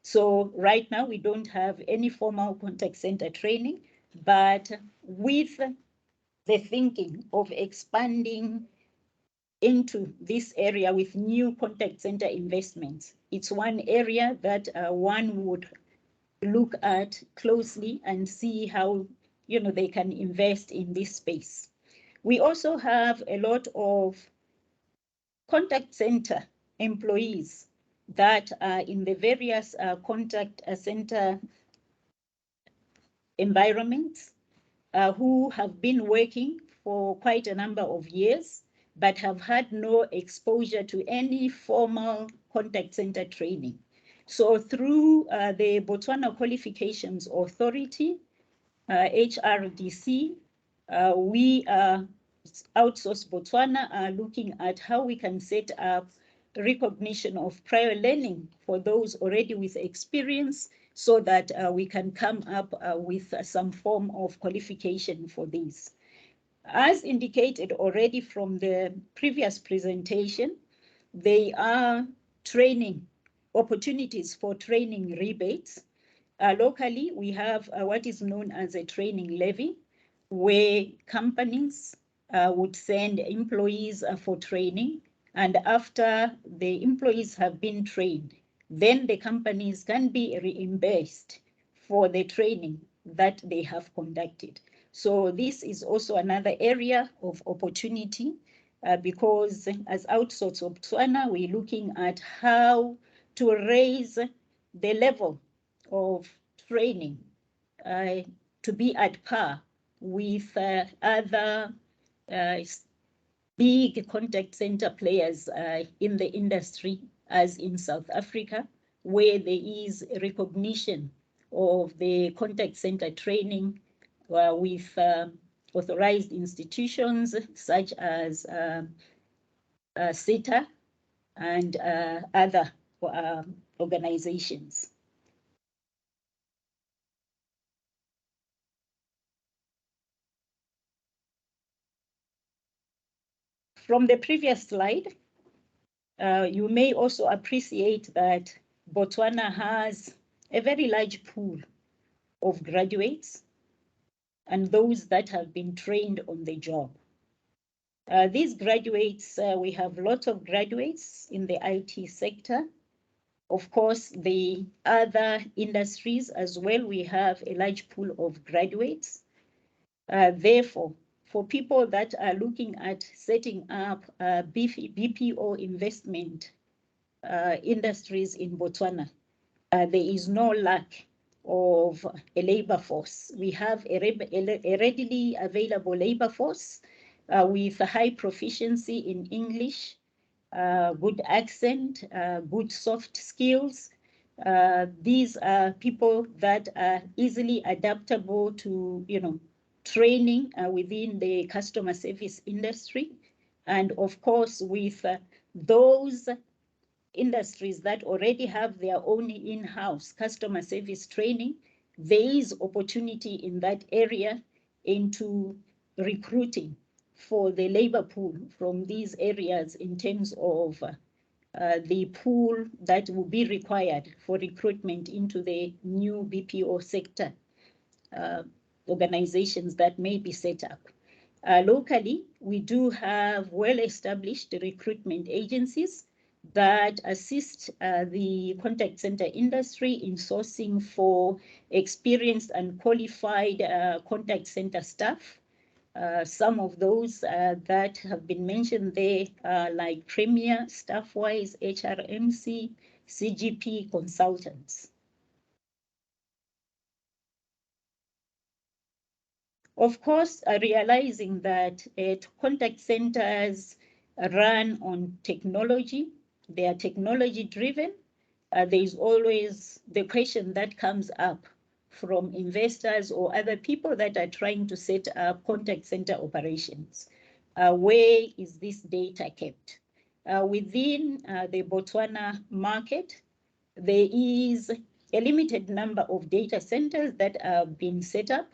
So right now we don't have any formal contact center training, but with the thinking of expanding into this area with new contact center investments, it's one area that one would look at closely and see how they can invest in this space. We also have a lot of contact center employees that are in the various contact center environments who have been working for quite a number of years, but have had no exposure to any formal contact center training. So through the Botswana Qualifications Authority, HRDC, we Outsource Botswana are looking at how we can set up recognition of prior learning for those already with experience so that we can come up with some form of qualification for these. As indicated already from the previous presentation, they are training opportunities for training rebates. Locally, we have what is known as a training levy, where companies would send employees for training, and after the employees have been trained, then the companies can be reimbursed for the training that they have conducted. So this is also another area of opportunity because as Outsource of Botswana, we're looking at how to raise the level of training to be at par with other big contact center players in the industry, as in South Africa, where there is recognition of the contact center training with authorized institutions such as CETA and other organizations. From the previous slide, you may also appreciate that Botswana has a very large pool of graduates and those that have been trained on the job. These graduates, we have lots of graduates in the IT sector. Of course, the other industries as well, we have a large pool of graduates. Therefore, for people that are looking at setting up BPO investment industries in Botswana, there is no lack of a labor force. We have a readily available labor force with a high proficiency in English, good accent, good soft skills. These are people that are easily adaptable to, training within the customer service industry. And of course, with those industries that already have their own in-house customer service training, there is opportunity in that area into recruiting for the labor pool from these areas in terms of the pool that will be required for recruitment into the new BPO sector organizations that may be set up. Locally, we do have well-established recruitment agencies that assist the contact center industry in sourcing for experienced and qualified contact center staff. Some of those that have been mentioned there are like Premier, Staffwise, HRMC, CGP consultants. Of course, realizing that contact centers run on technology, they are technology driven. There is always the question that comes up from investors or other people that are trying to set up contact center operations. Where is this data kept? Within the Botswana market, there is a limited number of data centers that have been set up.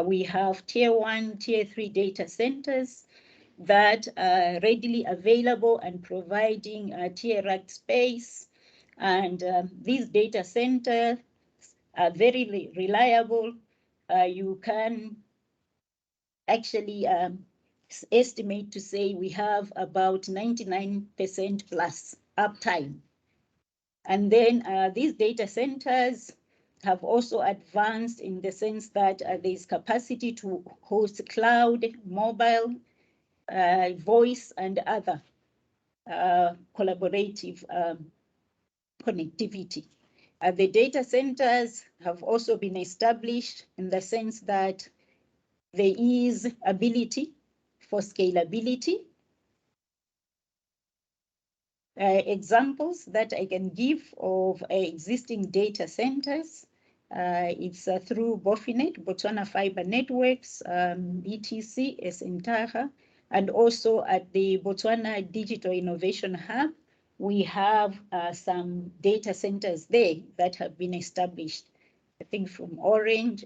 We have tier 1, tier 3 data centers that are readily available and providing tier rack space. And these data centers are very reliable. You can actually estimate to say we have about 99% plus uptime. And then these data centers have also advanced in the sense that there is capacity to host cloud, mobile, voice, and other collaborative connectivity. The data centers have also been established in the sense that there is ability for scalability. Examples that I can give of existing data centers, it's through Bofinet, Botswana Fiber Networks, BTC, Esentaha, and also at the Botswana Digital Innovation Hub, we have some data centers there that have been established, I think from Orange,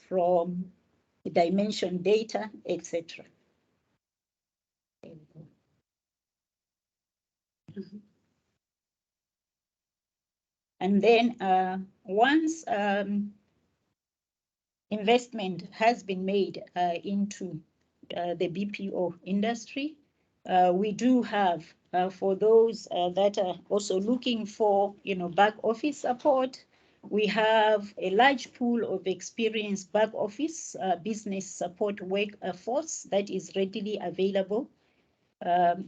from Dimension Data, etc. And then once investment has been made into the BPO industry, we do have, for those that are also looking for, back office support, we have a large pool of experienced back office business support workforce that is readily available.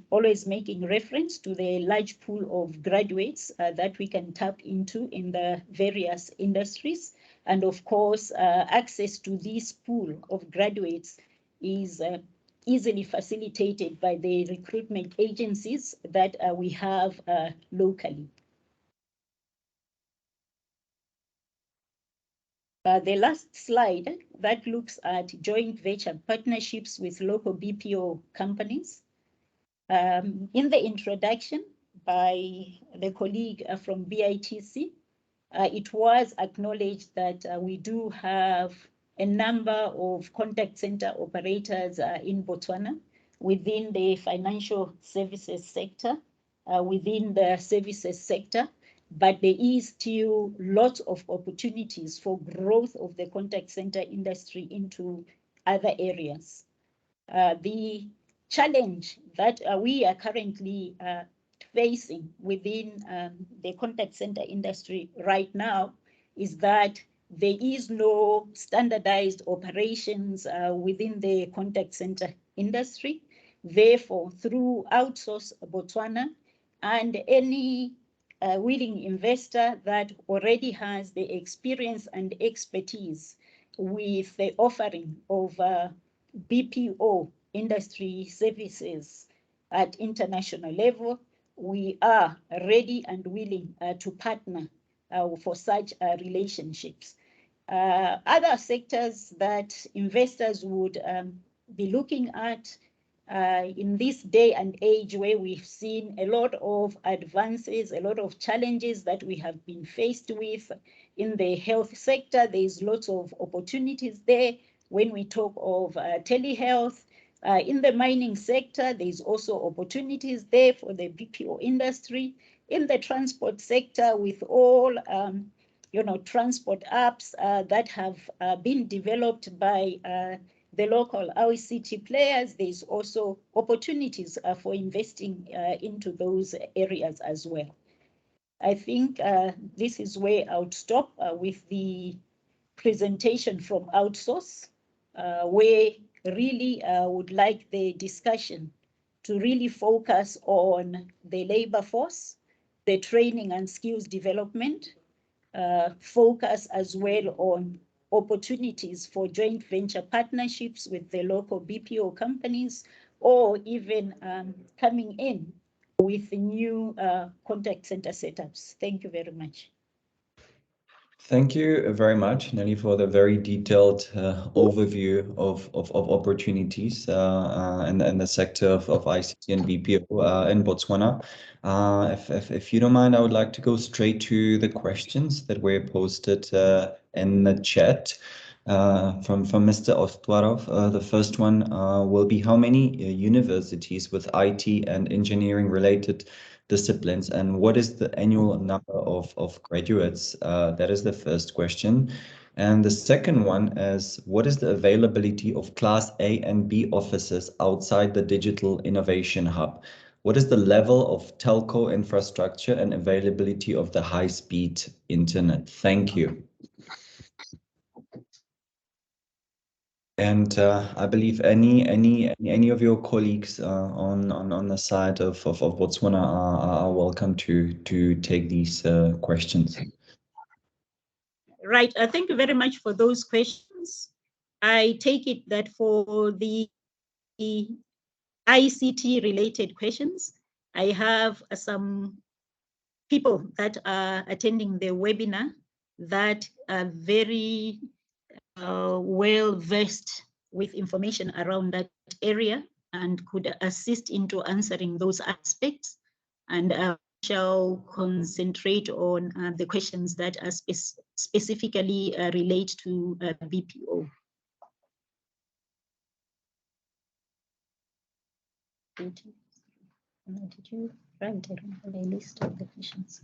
Always making reference to the large pool of graduates that we can tap into in the various industries. And of course, access to this pool of graduates is easily facilitated by the recruitment agencies that we have locally. The last slide that looks at joint venture partnerships with local BPO companies. In the introduction by the colleague from BITC, it was acknowledged that we do have a number of contact center operators in Botswana within the financial services sector, within the services sector, but there is still lots of opportunities for growth of the contact center industry into other areas. The challenge that we are currently facing within the contact center industry right now is that there is no standardized operations within the contact center industry. Therefore, through Outsource Botswana and any willing investor that already has the experience and expertise with the offering of BPO industry services at international level, we are ready and willing to partner for such relationships. Other sectors that investors would be looking at in this day and age where we've seen a lot of advances, a lot of challenges that we have been faced with in the health sector, there's lots of opportunities there. When we talk of telehealth, In the mining sector, there's also opportunities there for the BPO industry. In the transport sector, with all transport apps that have been developed by the local ICT players, there's also opportunities for investing into those areas as well. I think this is where I would stop with the presentation from Outsource, where really would like the discussion to really focus on the labor force, the training and skills development, focus as well on opportunities for joint venture partnerships with the local BPO companies, or even coming in with new contact center setups. Thank you very much. Thank you very much, Nelly, for the very detailed overview of opportunities and the sector of ICT and BPO in Botswana. If you don't mind, I would like to go straight to the questions that were posted in the chat from Mr. Ostwarov. The first one will be, how many universities with IT and engineering related disciplines, and what is the annual number of graduates? That is the first question. And the second one is, what is the availability of Class A and B offices outside the Digital Innovation Hub? What is the level of telco infrastructure and availability of the high-speed internet? Thank you. And I believe any of your colleagues on the side of Botswana are welcome to take these questions. Right. Thank you very much for those questions. I take it that for the ICT related questions, I have some people that are attending the webinar that are very well versed with information around that area and could assist into answering those aspects. And shall concentrate on the questions that are specifically relate to BPO. Did you write a list of the questions?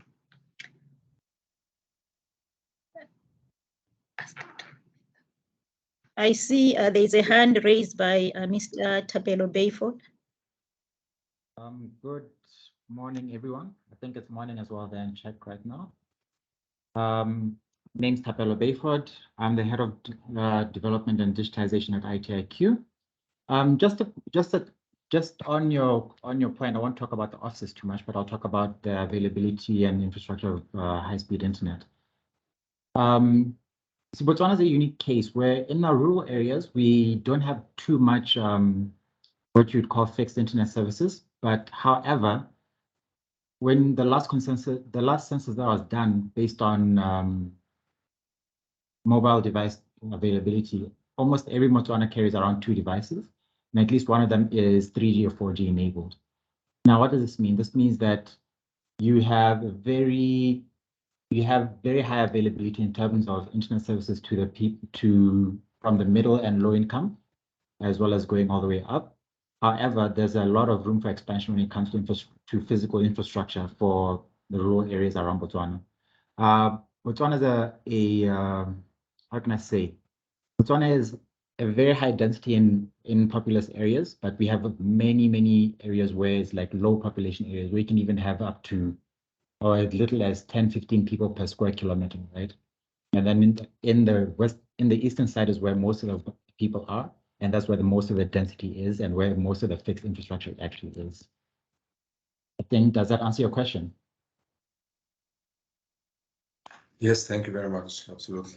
I see there's a hand raised by Mr. Tapelo Bayford. Good morning, everyone. I think it's morning as well there in Czech right now. Name's Tapelo Bayford. I'm the head of development and digitization at ITIQ. Just on your point, I won't talk about the offices too much, but I'll talk about the availability and infrastructure of high-speed internet. So Botswana is a unique case where in our rural areas, we don't have too much what you'd call fixed internet services. But however, when the last census that was done based on mobile device availability, almost every Botswana carries around 2 devices, and at least one of them is 3G or 4G enabled. Now, what does this mean? This means that you have very high availability in terms of internet services to the people from the middle and low income, as well as going all the way up. However, there's a lot of room for expansion when it comes to physical infrastructure for the rural areas around Botswana. Botswana is how can I say? Botswana is a very high density in populous areas, but we have many areas where it's like low population areas where you can even have up to or as little as 10-15 people per square kilometer, right? And then in the eastern side is where most of the people are, and that's where most of the density is and where most of the fixed infrastructure actually is. I think, does that answer your question? Yes, thank you very much. Absolutely.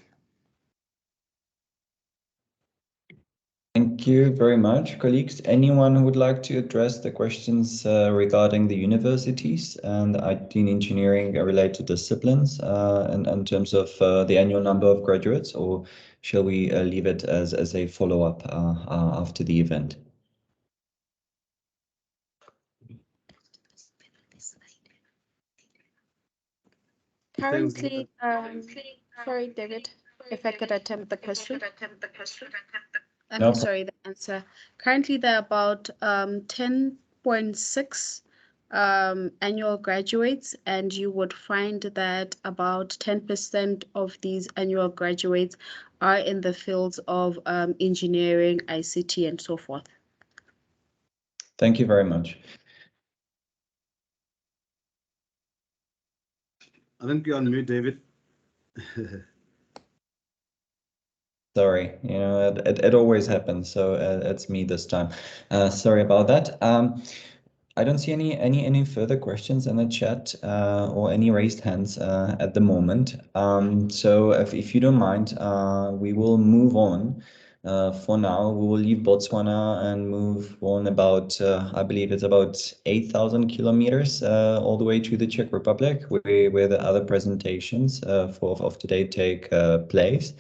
Thank you very much, colleagues. Anyone who would like to address the questions regarding the universities and IT and engineering related disciplines in terms of the annual number of graduates, or shall we leave it as a follow-up after the event? Currently, sorry, David, if I could attempt the question. No. Sorry, answer. Currently, there are about 10.6 annual graduates, and you would find that about 10% of these annual graduates are in the fields of engineering, ICT, and so forth. Thank you very much. I think you're on mute, David. Sorry, you know, it always happens, so it's me this time. Sorry about that. I don't see any further questions in the chat or any raised hands at the moment. So if you don't mind, we will move on. For now, we will leave Botswana and move on about, I believe it's about 8,000 kilometers all the way to the Czech Republic, where the other presentations of today take place.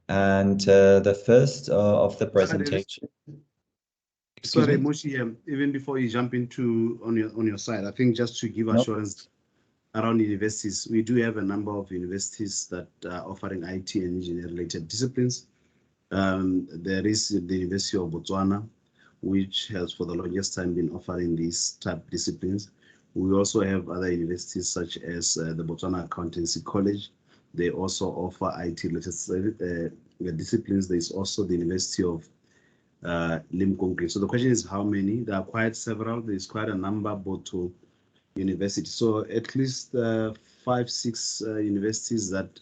And the first of the presentation. Sorry, Moshi, even before you jump into on your side, I think just to give assurance around universities, we do have a number of universities that are offering IT and engineering related disciplines. There is the University of Botswana, which has for the longest time been offering these type of disciplines. We also have other universities such as the Botswana Accountancy College. They also offer IT related disciplines. There is also the University of Limpopo. So the question is how many? There are quite several. There's quite a number, Boto University. So at least 5-6 universities that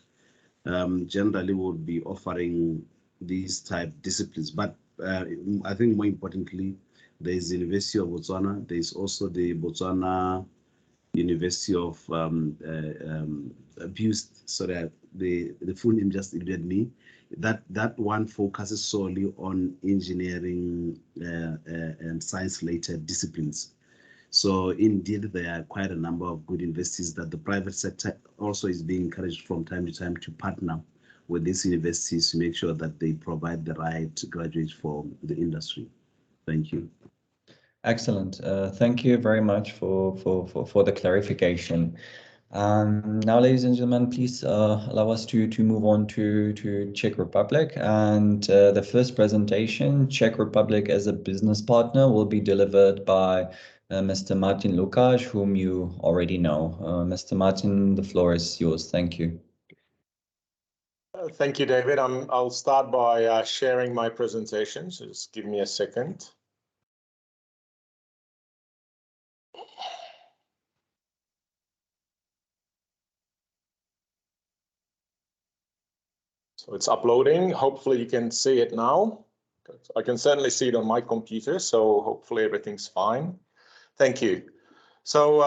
generally would be offering these type disciplines. But I think more importantly, there is the University of Botswana. There is also the Botswana University of Abuse. Sorry, the full name just eluded me. That one focuses solely on engineering and science-related disciplines. So indeed, there are quite a number of good universities that the private sector also is being encouraged from time to time to partner with these universities to make sure that they provide the right graduates for the industry. Thank you. Excellent. Thank you very much for the clarification. Now, ladies and gentlemen, please allow us to move on to Czech Republic. And the first presentation, Czech Republic as a business partner, will be delivered by Mr. Martin Lukáš, whom you already know. Mr. Martin, the floor is yours. Thank you. Thank you, David. I'll start by sharing my presentation. So just give me a second. So it's uploading. Hopefully you can see it now. I can certainly see it on my computer, so hopefully everything's fine. Thank you. So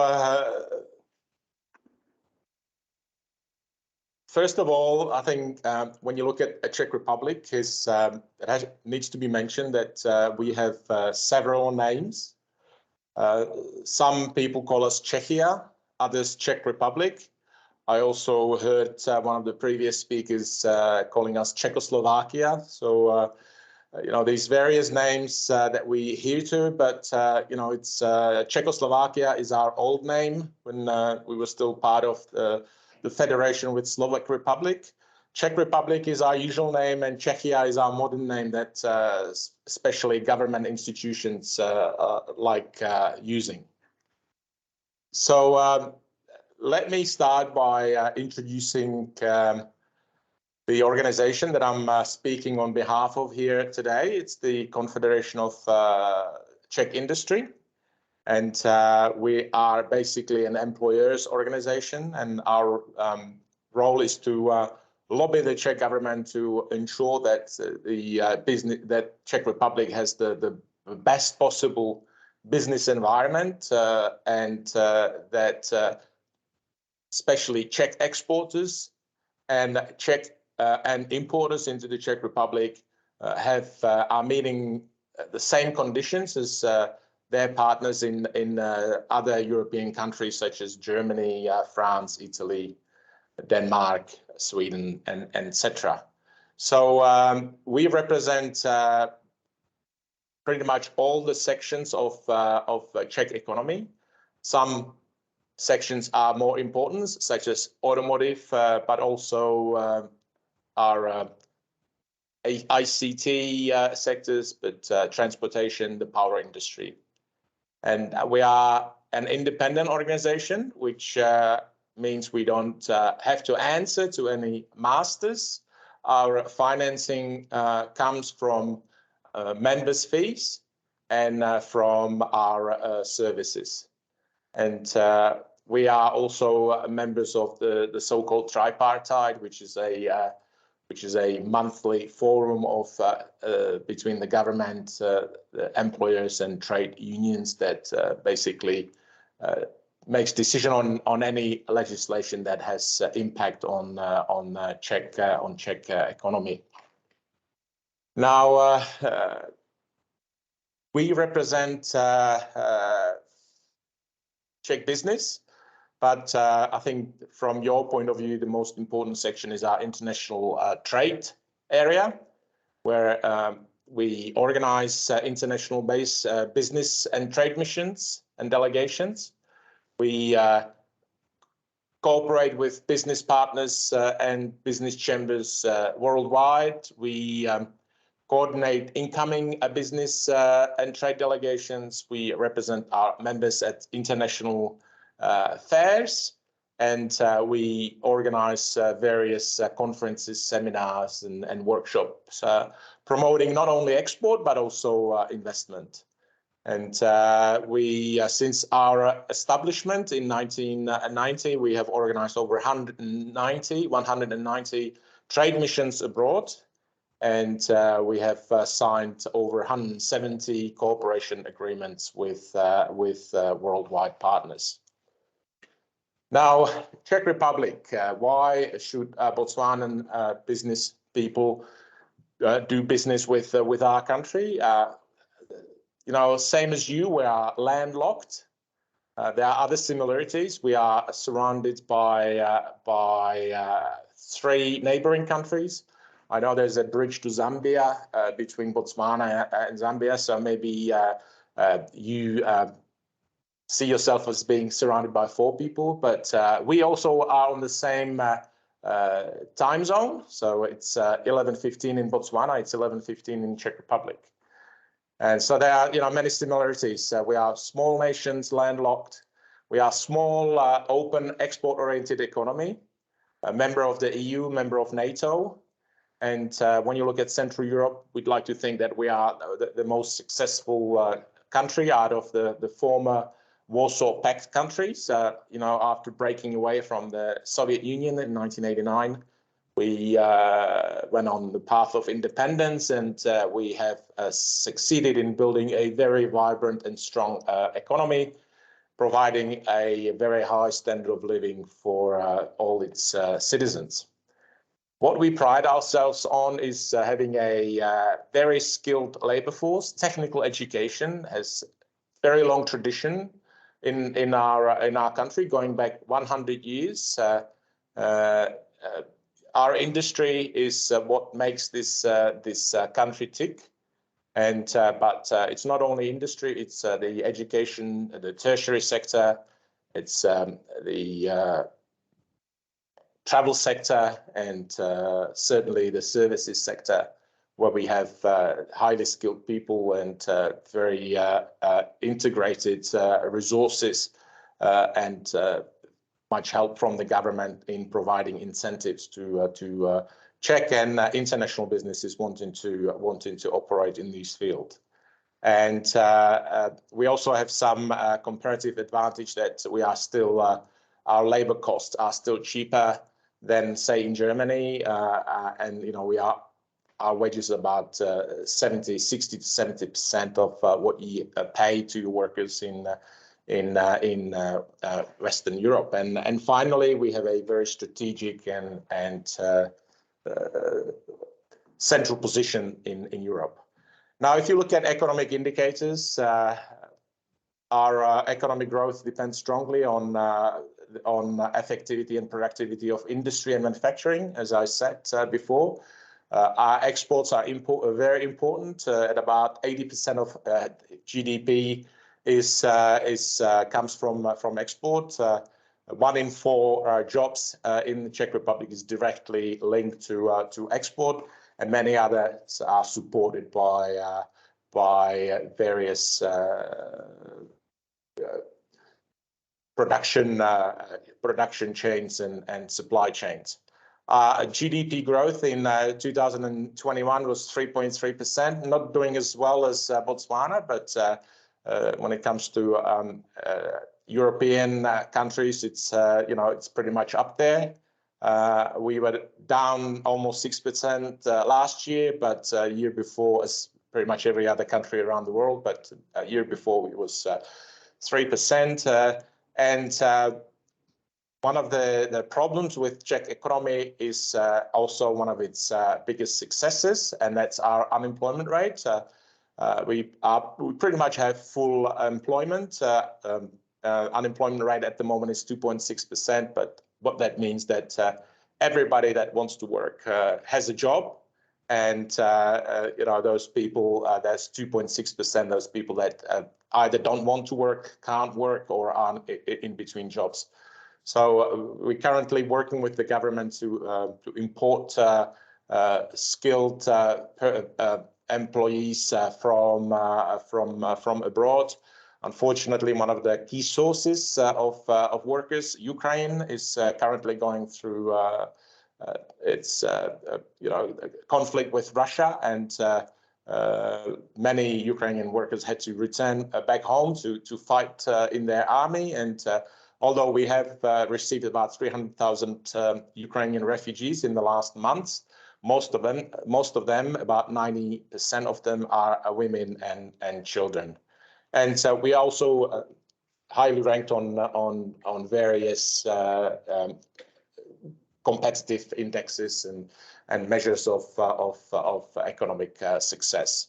first of all, I think when you look at Czech Republic, it needs to be mentioned that we have several names. Some people call us Czechia, others Czech Republic. I also heard one of the previous speakers calling us Czechoslovakia. So, you know, these various names that we hear to, but, you know, it's Czechoslovakia is our old name when we were still part of the federation with Slovak Republic. Czech Republic is our usual name, and Czechia is our modern name that especially government institutions like using. So, let me start by introducing the organization that I'm speaking on behalf of here today. It's the Confederation of Czech Industry, and we are basically an employers organization, and our role is to lobby the Czech government to ensure that that Czech Republic has the best possible business environment and that especially Czech exporters and Czech and importers into the Czech Republic are meeting the same conditions as their partners in other European countries such as Germany, France, Italy, Denmark, Sweden, and etc. So we represent pretty much all the sections of Czech economy. Some sections are more important, such as automotive, but also our ICT sectors, but transportation, the power industry. And we are an independent organization, which means we don't have to answer to any masters. Our financing comes from members' fees and from our services. And we are also members of the so-called tripartite, which is a monthly forum of between the government, the employers, and trade unions that basically makes decision on any legislation that has impact on Czech economy. Now we represent Czech business. But I think from your point of view, the most important section is our international trade area, where we organize international base business and trade missions and delegations. We cooperate with business partners and business chambers worldwide. We coordinate incoming business and trade delegations. We represent our members at international fairs, and we organize various conferences, seminars, and workshops promoting not only export but also investment. And we, since our establishment in 1990, we have organized over 190 trade missions abroad, and we have signed over 170 cooperation agreements with worldwide partners. Now, Czech Republic, why should Botswanan business people do business with our country? You know, same as you, we are landlocked. There are other similarities. We are surrounded by 3 neighboring countries. I know there's a bridge to Zambia between Botswana and Zambia, so maybe you see yourself as being surrounded by 4 people, but we also are on the same time zone. So it's 11:15 in Botswana, it's 11:15 in Czech Republic. And so there are, you know, many similarities. We are small nations, landlocked. We are small, open, export-oriented economy, a member of the EU, member of NATO. And when you look at Central Europe, we'd like to think that we are the most successful country out of the former Warsaw Pact countries. You know, after breaking away from the Soviet Union in 1989, we went on the path of independence, and we have succeeded in building a very vibrant and strong economy, providing a very high standard of living for all its citizens. What we pride ourselves on is having a very skilled labor force. Technical education has very long tradition in our country, going back 100 years. Our industry is what makes this country tick. And but it's not only industry; it's the education, the tertiary sector, it's the travel sector, and certainly the services sector, where we have highly skilled people and very integrated resources and much help from the government in providing incentives to Czech and international businesses wanting to operate in this field. And we also have some comparative advantage that we are still our labor costs are still cheaper than, say, in Germany, and you know, our wages are about 60 to 70% of what you pay to your workers in Western Europe. And finally, we have a very strategic and central position in Europe. Now, if you look at economic indicators, our economic growth depends strongly on effectivity and productivity of industry and manufacturing, as I said before. Our exports are very important. At about 80% of GDP comes from export. 1 in 4 jobs in the Czech Republic is directly linked to export, and many others are supported by various production chains and supply chains. GDP growth in 2021 was 3.3%, not doing as well as Botswana, but when it comes to European countries, it's it's pretty much up there. We were down almost 6% last year, but year before, as pretty much every other country around the world, but a year before it was 3%. And one of the problems with Czech economy is also one of its biggest successes, and that's our unemployment rate. We pretty much have full employment. Unemployment rate at the moment is 2.6%, but what that means that everybody that wants to work has a job, and those people, that's 2.6%. Those people that either don't want to work, can't work, or are in between jobs. So we're currently working with the government to import skilled employees from abroad. Unfortunately, one of the key sources of workers, Ukraine, is currently going through its conflict with Russia, and many Ukrainian workers had to return back home to fight in their army. And although we have received about 300,000 Ukrainian refugees in the last months, most of them, about 90% of them, are women and children. And so we also highly ranked on various competitive indexes and measures of economic success.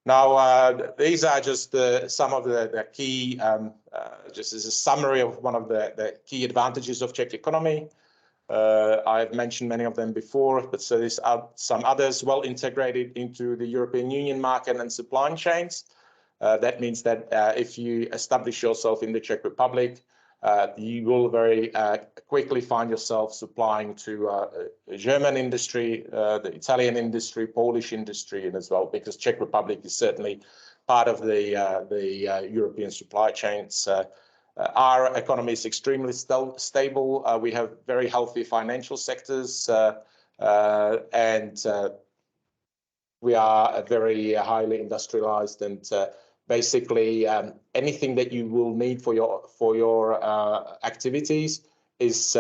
Now, these are just some of the key, just as a summary of one of the key advantages of Czech economy. I've mentioned many of them before, but so there's some others: well integrated into the European Union market and supply chains. That means that if you establish yourself in the Czech Republic, you will very quickly find yourself supplying to German industry, the Italian industry, Polish industry, and as well, because Czech Republic is certainly part of the European supply chains. Our economy is extremely stable. We have very healthy financial sectors, and we are very highly industrialized, and basically anything that you will need for your activities is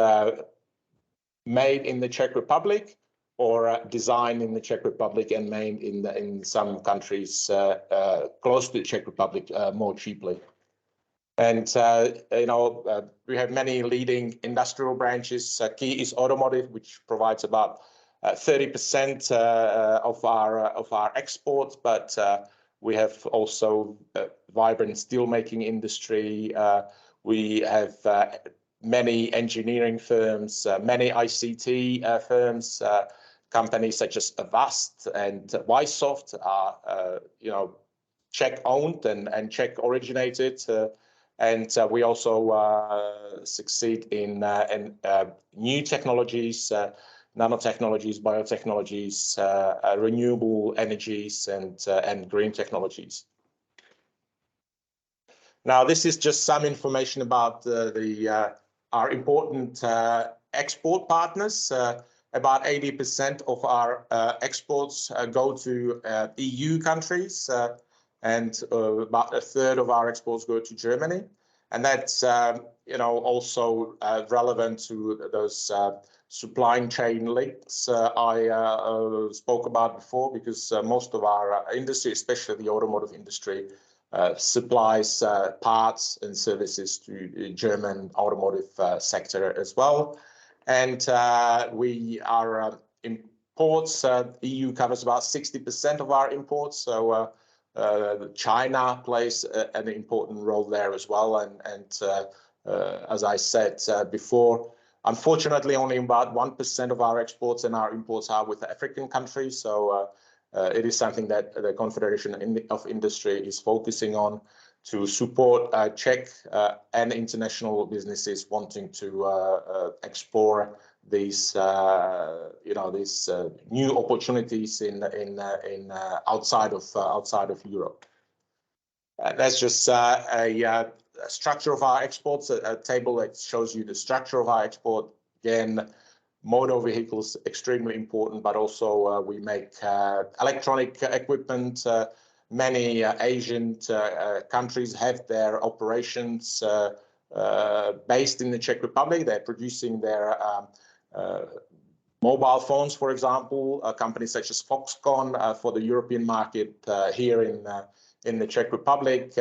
made in the Czech Republic, or designed in the Czech Republic and made in some countries close to the Czech Republic more cheaply. And we have many leading industrial branches. Key is automotive, which provides about 30% of our exports, but we have also vibrant steelmaking industry. We have many engineering firms, many ICT firms. Companies such as Avast and Wysoft are Czech owned and Czech originated. And we also succeed in new technologies, nanotechnologies, biotechnologies, renewable energies, and green technologies. Now, this is just some information about our important export partners. About 80% of our exports go to EU countries, and about a third of our exports go to Germany. And that's also relevant to those supply chain links I spoke about before, because most of our industry, especially the automotive industry, supplies parts and services to the German automotive sector as well. And our imports, EU covers about 60% of our imports, so China plays an important role there as well. And as I said before, unfortunately, only about 1% of our exports and our imports are with African countries. So it is something that the Confederation of Industry is focusing on. to support Czech and international businesses wanting to explore these these new opportunities in outside of Europe. That's just a structure of our exports, a table that shows you the structure of our export. Again, motor vehicles extremely important, but also we make electronic equipment. Many Asian countries have their operations based in the Czech Republic. They're producing their mobile phones, for example, companies such as Foxconn for the European market here in the Czech Republic,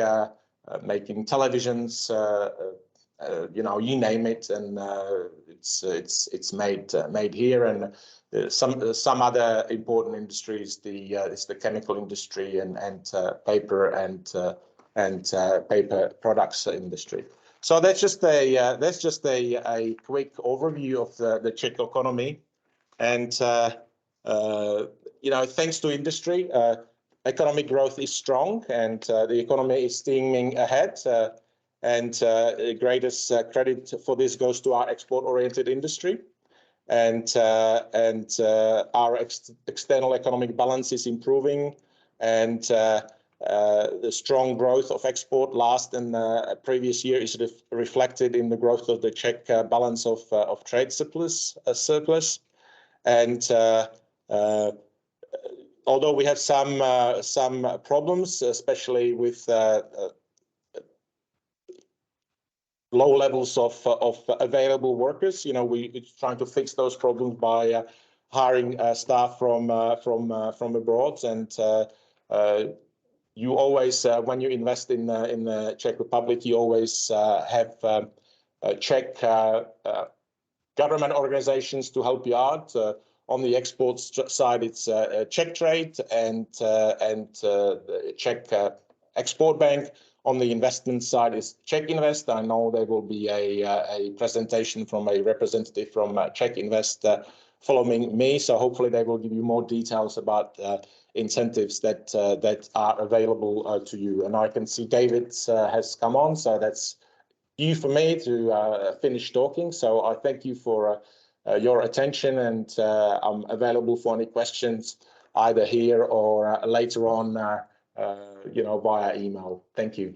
making televisions, you name it, and it's made here. And some other important industries, is the chemical industry and paper and paper products industry. So that's just a quick overview of the Czech economy, and thanks to industry, economic growth is strong, and the economy is steaming ahead. And the greatest credit for this goes to our export-oriented industry, and our external economic balance is improving, and the strong growth of export last and previous year is reflected in the growth of the Czech balance of trade surplus. And although we have some problems, especially with low levels of available workers, we're trying to fix those problems by hiring staff from abroad. And you always, when you invest in the Czech Republic, you always have Czech government organizations to help you out. On the exports side, it's Czech Trade and Czech Export Bank. On the investment side is Czech Invest. I know there will be a presentation from a representative from Czech Invest following me, so hopefully they will give you more details about incentives that are available to you. And I can see David has come on, so that's you for me to finish talking. So I thank you for your attention, and I'm available for any questions either here or later on via email. Thank you.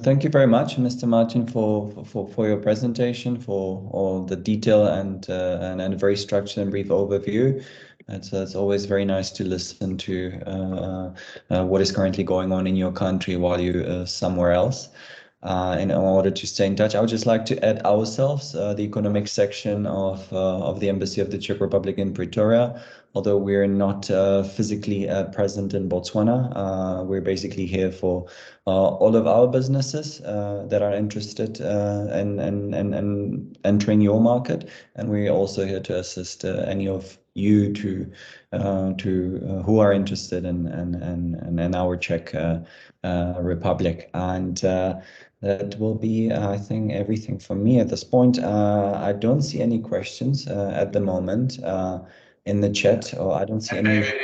Thank you very much, Mr. Martin, for your presentation, for all the detail and a very structured and brief overview. It's always very nice to listen to what is currently going on in your country while you're somewhere else. In order to stay in touch, I would just like to add ourselves, the economic section of the Embassy of the Czech Republic in Pretoria. Although we're not physically present in Botswana, we're basically here for all of our businesses that are interested in entering your market, and we're also here to assist any of you who are interested in our Czech Republic. And that will be, I think, everything from me at this point. I don't see any questions at the moment in the chat, or I don't see any. David,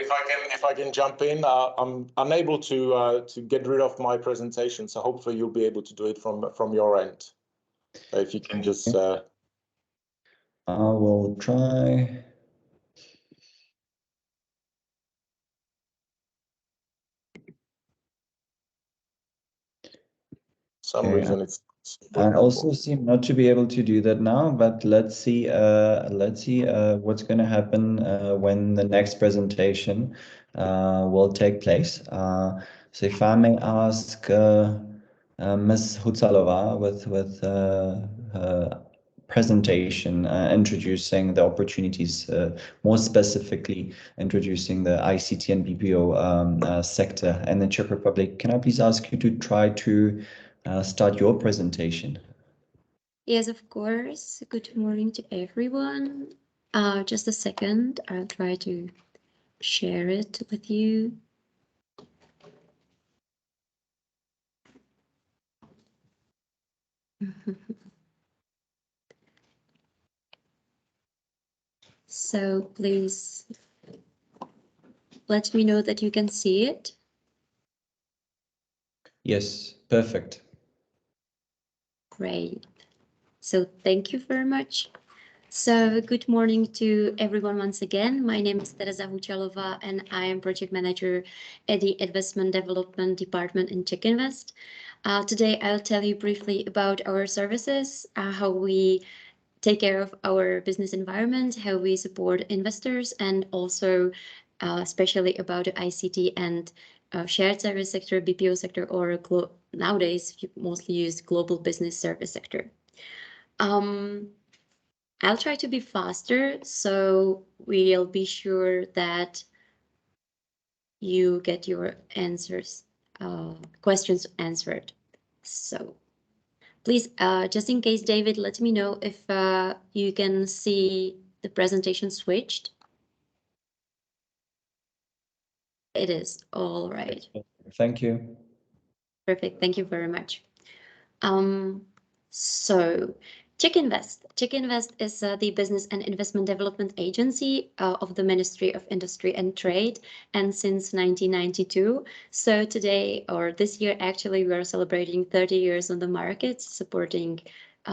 if I can jump in, I'm unable to get rid of my presentation, so hopefully you'll be able to do it from your end. If you can just. I will try. Some reason it's. I also seem not to be able to do that now, but let's see what's going to happen when the next presentation will take place. So if I may ask Ms. Hucalova with her presentation introducing the opportunities, more specifically introducing the ICT and BPO sector in the Czech Republic, can I please ask you to try to start your presentation? Yes, of course. Good morning to everyone. Just a second, I'll try to share it with you. So please let me know that you can see it. Yes, perfect. Great. So thank you very much. So good morning to everyone once again. My name is Teresa Huchalova and I am project manager at the Investment Development Department in Czech Invest. Today I'll tell you briefly about our services, how we take care of our business environment, how we support investors, and also especially about the ICT and shared service sector, BPO sector, or nowadays mostly used global business service sector. I'll try to be faster, so we'll be sure that you get your answers, questions answered. So please, just in case, David, let me know if you can see the presentation switched. It is, all right. Thank you. Perfect, thank you very much. So Czech Invest. Czech Invest is the business and investment development agency of the Ministry of Industry and Trade, and since 1992. So today, or this year actually, we are celebrating 30 years on the market, supporting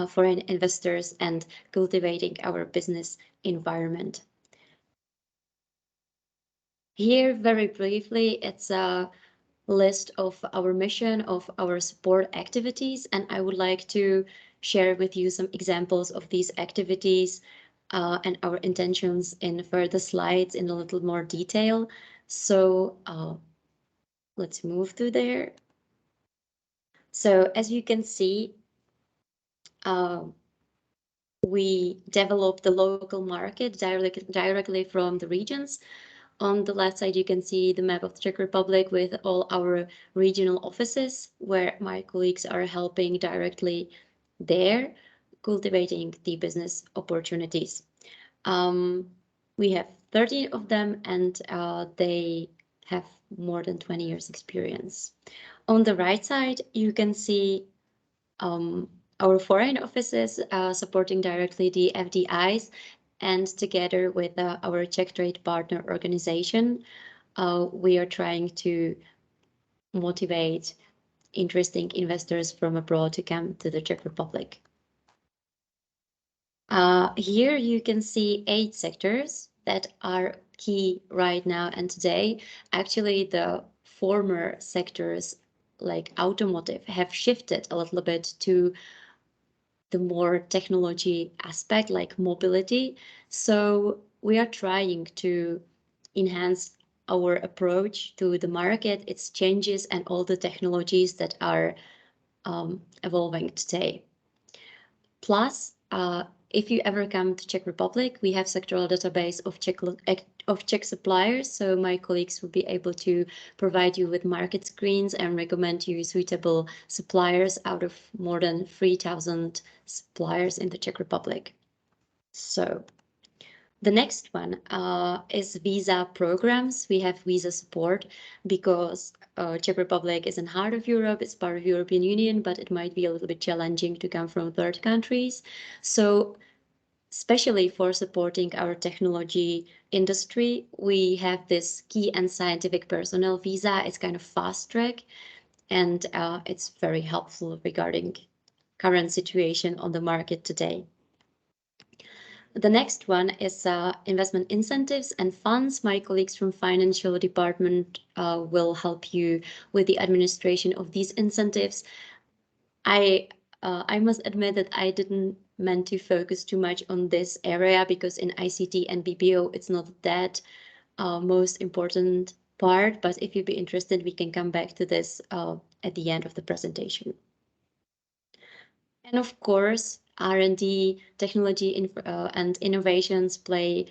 foreign investors and cultivating our business environment. Here, very briefly, it's a list of our mission, of our support activities, and I would like to share with you some examples of these activities and our intentions in further slides in a little more detail. So let's move to there. So as you can see, we develop the local market directly from the regions. On the left side, you can see the map of the Czech Republic with all our regional offices, where my colleagues are helping directly there, cultivating the business opportunities. We have 13 of them, and they have more than 20 years experience. On the right side, you can see our foreign offices supporting directly the FDIs, and together with our Czech Trade Partner Organization, we are trying to motivate interesting investors from abroad to come to the Czech Republic. Here you can see 8 sectors that are key right now and today. Actually, the former sectors like automotive have shifted a little bit to the more technology aspect, like mobility. So we are trying to enhance our approach to the market, its changes, and all the technologies that are evolving today. Plus, if you ever come to Czech Republic, we have sectoral database of Czech suppliers, so my colleagues will be able to provide you with market screens and recommend you suitable suppliers out of more than 3,000 suppliers in the Czech Republic. So the next one is visa programs. We have visa support because Czech Republic is in the heart of Europe, it's part of the European Union, but it might be a little bit challenging to come from third countries. So especially for supporting our technology industry, we have this key and scientific personnel visa. It's kind of fast track, and it's very helpful regarding current situation on the market today. The next one is investment incentives and funds. My colleagues from financial department will help you with the administration of these incentives. I must admit that I didn't meant to focus too much on this area because in ICT and BPO, it's not that most important part, but if you'd be interested, we can come back to this at the end of the presentation. And of course, R&D, technology and innovations play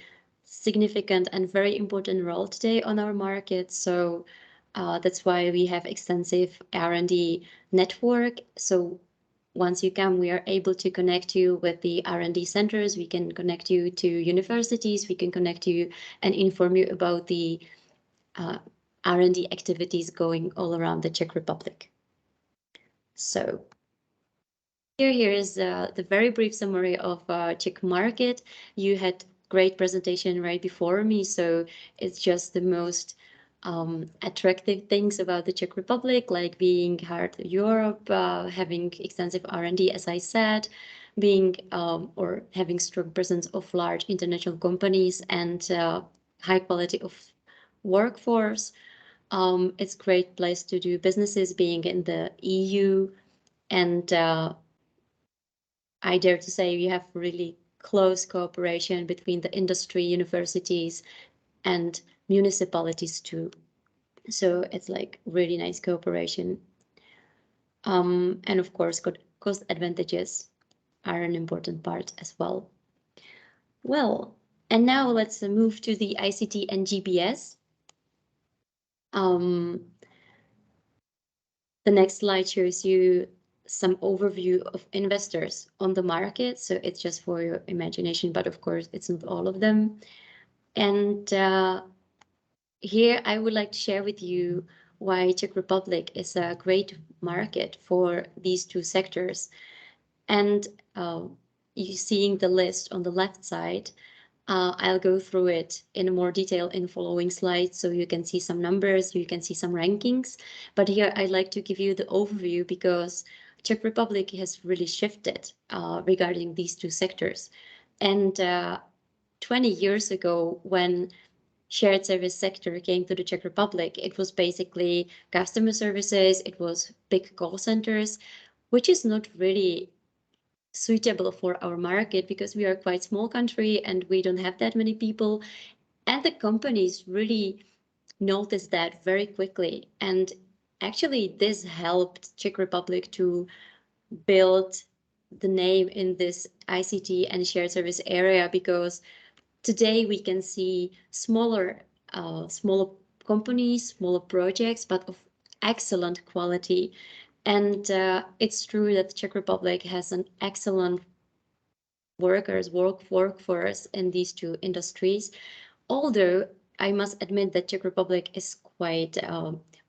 significant and very important role today on our market. So that's why we have extensive R&D network. So once you come, we are able to connect you with the R&D centers. We can connect you to universities. We can connect you and inform you about the R&D activities going all around the Czech Republic. So here is the very brief summary of Czech market. You had great presentation right before me, so it's just the most attractive things about the Czech Republic, like being heart of Europe, having extensive R&D, as I said, being or having strong presence of large international companies and high quality of workforce. It's a great place to do businesses, being in the EU, and I dare to say we have really close cooperation between the industry, universities, and municipalities too. So it's like really nice cooperation. And of course, cost advantages are an important part as well. Well, and now let's move to the ICT and GPS. The next slide shows you some overview of investors on the market. So it's just for your imagination, but of course it's not all of them. And here I would like to share with you why Czech Republic is a great market for these two sectors. And you seeing the list on the left side, I'll go through it in more detail in following slides, so you can see some numbers, you can see some rankings. But here I'd like to give you the overview because Czech Republic has really shifted regarding these two sectors. And 20 years ago, when shared service sector came to the Czech Republic, it was basically customer services, it was big call centers, which is not really suitable for our market because we are quite small country and we don't have that many people. And the companies really noticed that very quickly. And actually this helped Czech Republic to build the name in this ICT and shared service area, because today we can see smaller companies, smaller projects, but of excellent quality. And it's true that the Czech Republic has an excellent workforce in these two industries. Although I must admit that Czech Republic is quite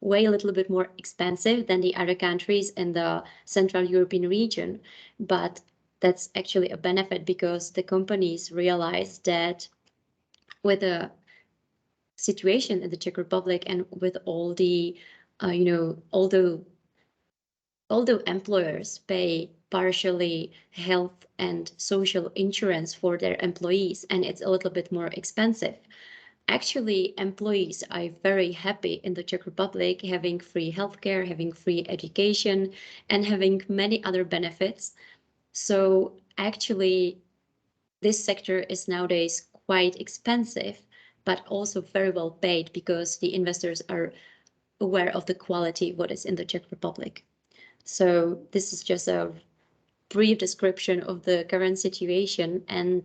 way a little bit more expensive than the other countries in the Central European region, but that's actually a benefit because the companies realize that with the situation in the Czech Republic and with all the, although employers pay partially health and social insurance for their employees, and it's a little bit more expensive, actually employees are very happy in the Czech Republic, having free healthcare, having free education, and having many other benefits. So actually, this sector is nowadays quite expensive, but also very well paid because the investors are aware of the quality what is in the Czech Republic. So this is just a brief description of the current situation, and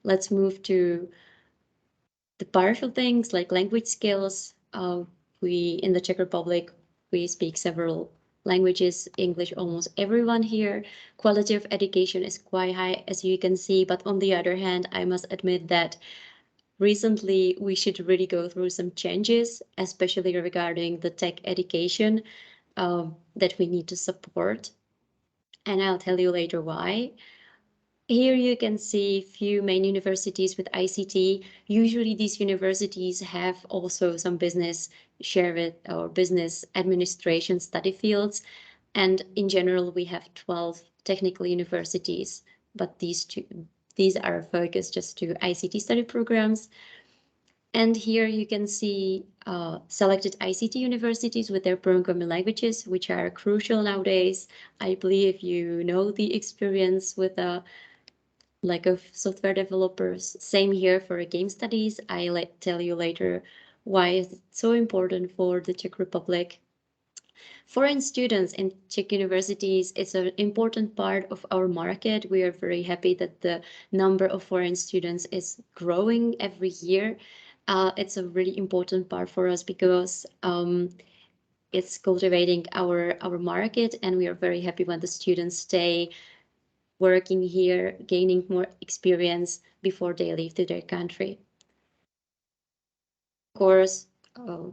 let's move to the partial things like language skills. We in the Czech Republic, we speak several languages, English almost everyone here. Quality of education is quite high, as you can see, but on the other hand, I must admit that recently we should really go through some changes, especially regarding the tech education that we need to support. And I'll tell you later why. Here you can see few main universities with ICT. Usually these universities have also some business share it or business administration study fields. And in general, we have 12 technical universities, but these are focused just to ICT study programs. And here you can see selected ICT universities with their programming languages, which are crucial nowadays. I believe you know the experience with a lack of software developers. Same here for game studies. I'll tell you later why it's so important for the Czech Republic. Foreign students in Czech universities is an important part of our market. We are very happy that the number of foreign students is growing every year. It's a really important part for us because it's cultivating our market, and we are very happy when the students stay working here, gaining more experience before they leave to their country. Of course,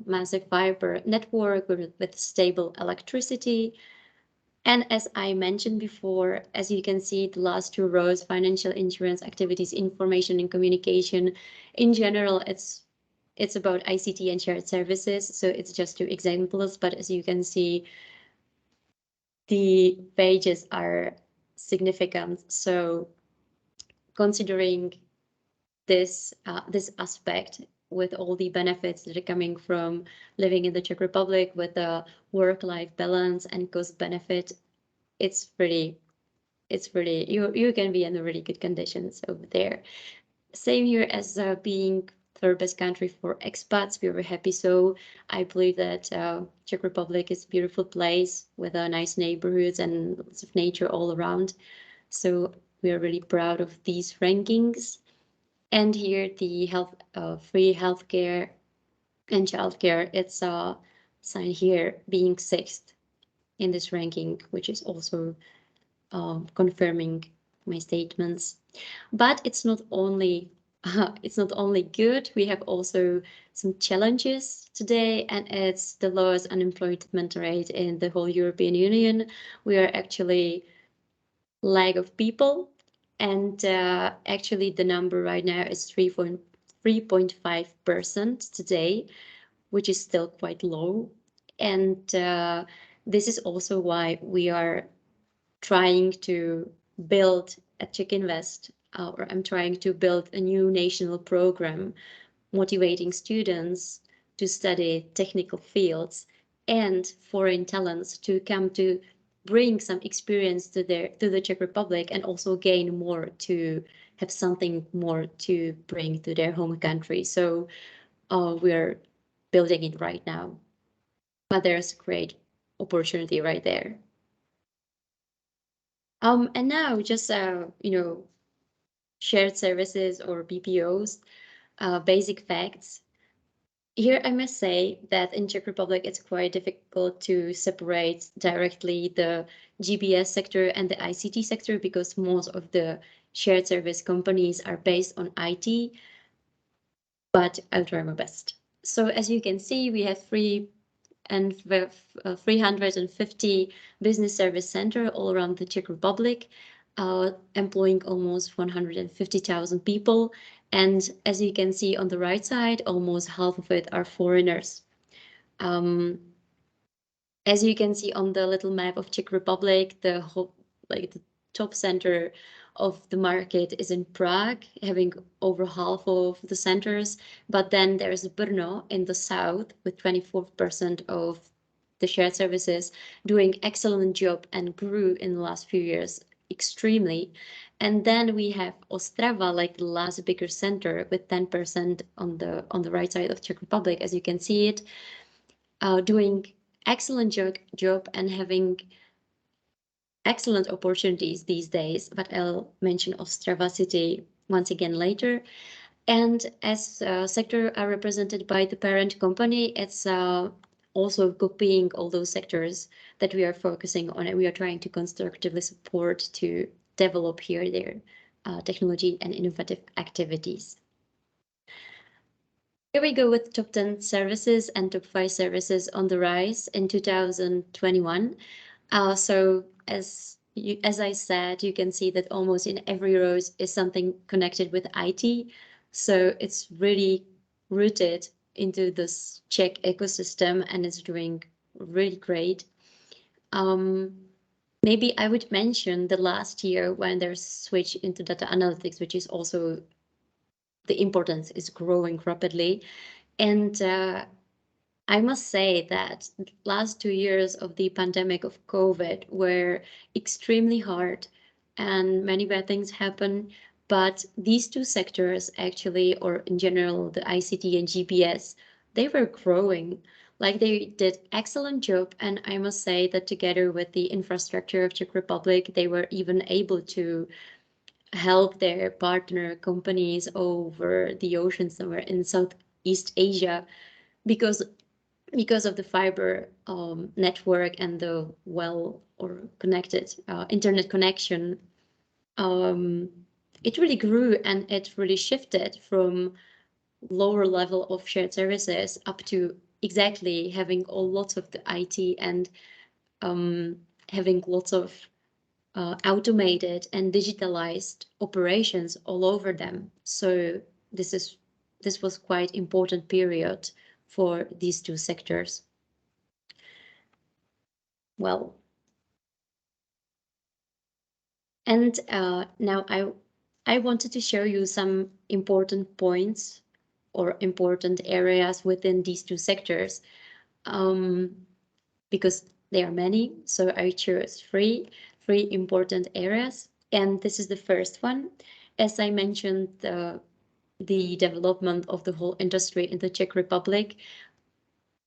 massive fiber network with stable electricity. And as I mentioned before, as you can see, the last two rows, financial insurance activities, information and communication. In general, it's it's about ICT and shared services. So it's just 2 examples, but as you can see, the wages are significant. So considering this aspect with all the benefits that are coming from living in the Czech Republic with the work-life balance and cost benefit, it's really you can be in the really good conditions over there. Same here as being third best country for expats. We were happy. So I believe that Czech Republic is a beautiful place with nice neighborhoods and lots of nature all around. So we are really proud of these rankings. And here the free healthcare and childcare, it's a sign here being 6th in this ranking, which is also confirming my statements. But it's not only good. We have also some challenges today, and it's the lowest unemployment rate in the whole European Union. We are actually lack of people, and actually the number right now is 3.5% today, which is still quite low. And this is also why we are trying to build at Czech Invest, or I'm trying to build a new national program motivating students to study technical fields and foreign talents to come to bring some experience to the Czech Republic and also gain more, to have something more to bring to their home country. So we're building it right now, but there's a great opportunity right there. And now just shared services or BPOs, basic facts. Here I must say that in Czech Republic it's quite difficult to separate directly the GBS sector and the ICT sector, because most of the shared service companies are based on IT, but I'll try my best. So as you can see, we have 350 business service center all around the Czech Republic, employing almost 150,000 people. And as you can see on the right side, almost half of it are foreigners. As you can see on the little map of Czech Republic, the top center of the market is in Prague, having over half of the centers. But then there's Brno in the south with 24% of the shared services, doing excellent job and grew in the last few years extremely. And then we have Ostrava, like the last bigger center, with 10% on the right side of Czech Republic, as you can see it, doing excellent job and having excellent opportunities these days. But I'll mention Ostrava city once again later. And as sector are represented by the parent company, it's also copying all those sectors that we are focusing on, and we are trying to constructively support to develop here their technology and innovative activities. Here we go with top 10 services and top 5 services on the rise in 2021. So as I said, you can see that almost in every row is something connected with IT. So it's really rooted into this Czech ecosystem, and it's doing really great. Maybe I would mention the last year when there's switch into data analytics, which is also, the importance is growing rapidly. And I must say that last 2 years of the pandemic of COVID were extremely hard, and many bad things happened. But these two sectors actually, or in general, the ICT and GPS, they were growing. Like, they did excellent job, and I must say that together with the infrastructure of Czech Republic, they were even able to help their partner companies over the ocean somewhere in Southeast Asia, because of the fiber network and the connected internet connection. It really grew, and it really shifted from lower level of shared services up to exactly having lots of the IT and having lots of automated and digitalized operations all over them. So this is this was quite important period for these two sectors. Well, and now I wanted to show you some important points or important areas within these two sectors, because there are many. So I chose three important areas, and this is the first one. As I mentioned, the development of the whole industry in the Czech Republic.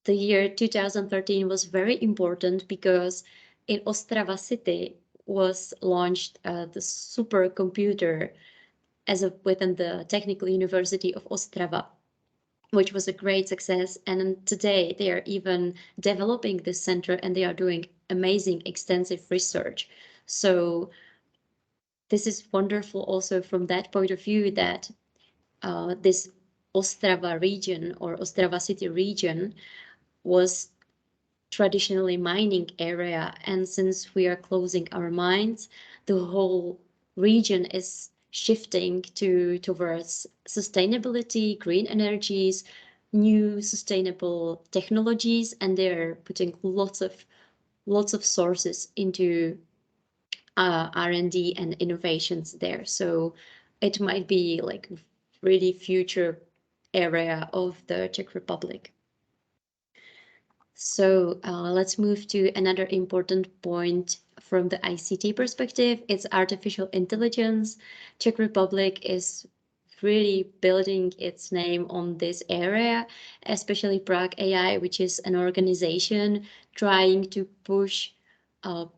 The year 2013 was very important because in Ostrava city was launched the supercomputer within the Technical University of Ostrava, which was a great success. And today they are even developing this center, and they are doing amazing, extensive research. So this is wonderful also from that point of view, that this Ostrava region or Ostrava city region was traditionally mining area, and since we are closing our mines, the whole region is shifting towards sustainability, green energies, new sustainable technologies, and they're putting lots of sources into R&D and innovations there. So it might be like really future area of the Czech Republic. So let's move to another important point from the ICT perspective. It's artificial intelligence. Czech Republic is really building its name on this area, especially Prague AI, which is an organization trying to push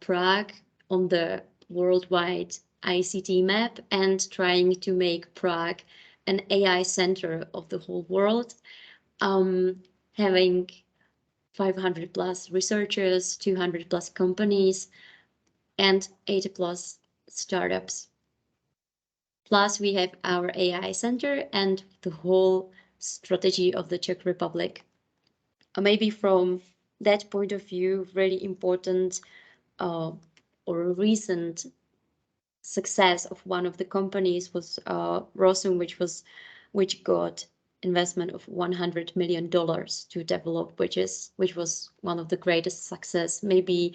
Prague on the worldwide ICT map and trying to make Prague an AI center of the whole world, having 500 plus researchers, 200 plus companies, and 80 plus startups. Plus we have our AI center and the whole strategy of the Czech Republic. Maybe from that point of view, really important or recent success of one of the companies was Rosum, which got investment of $100 million to develop, which was one of the greatest success. Maybe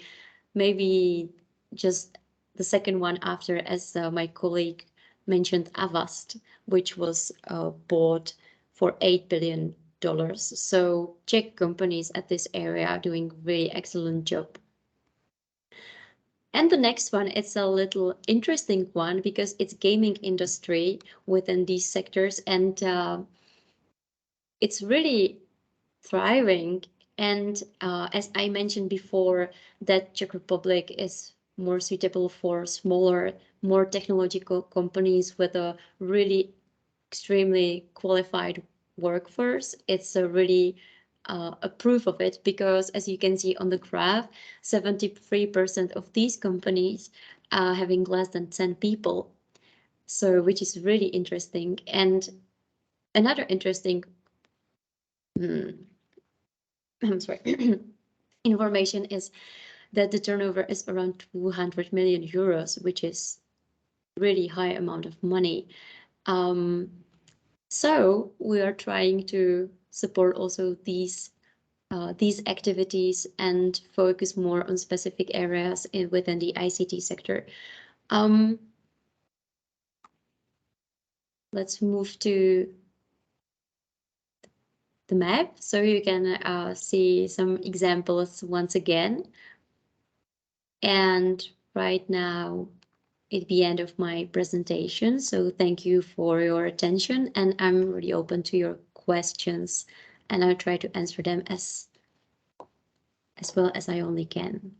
just the second one after, as my colleague mentioned, Avast, which was bought for $8 billion. So Czech companies at this area are doing really excellent job. And the next one, it's a little interesting one because it's gaming industry within these sectors, and it's really thriving. And as I mentioned before, that Czech Republic is more suitable for smaller, more technological companies with a really extremely qualified workforce. It's a really a proof of it, because as you can see on the graph, 73% of these companies are having less than 10 people. So, which is really interesting. And another interesting I'm sorry, information is that the turnover is around 200 million euros, which is really high amount of money. So we are trying to support also these activities and focus more on specific areas within the ICT sector. Let's move to the map, so you can see some examples once again. And right now, it's the end of my presentation. So thank you for your attention, and I'm really open to your questions, and I'll try to answer them as well as I only can.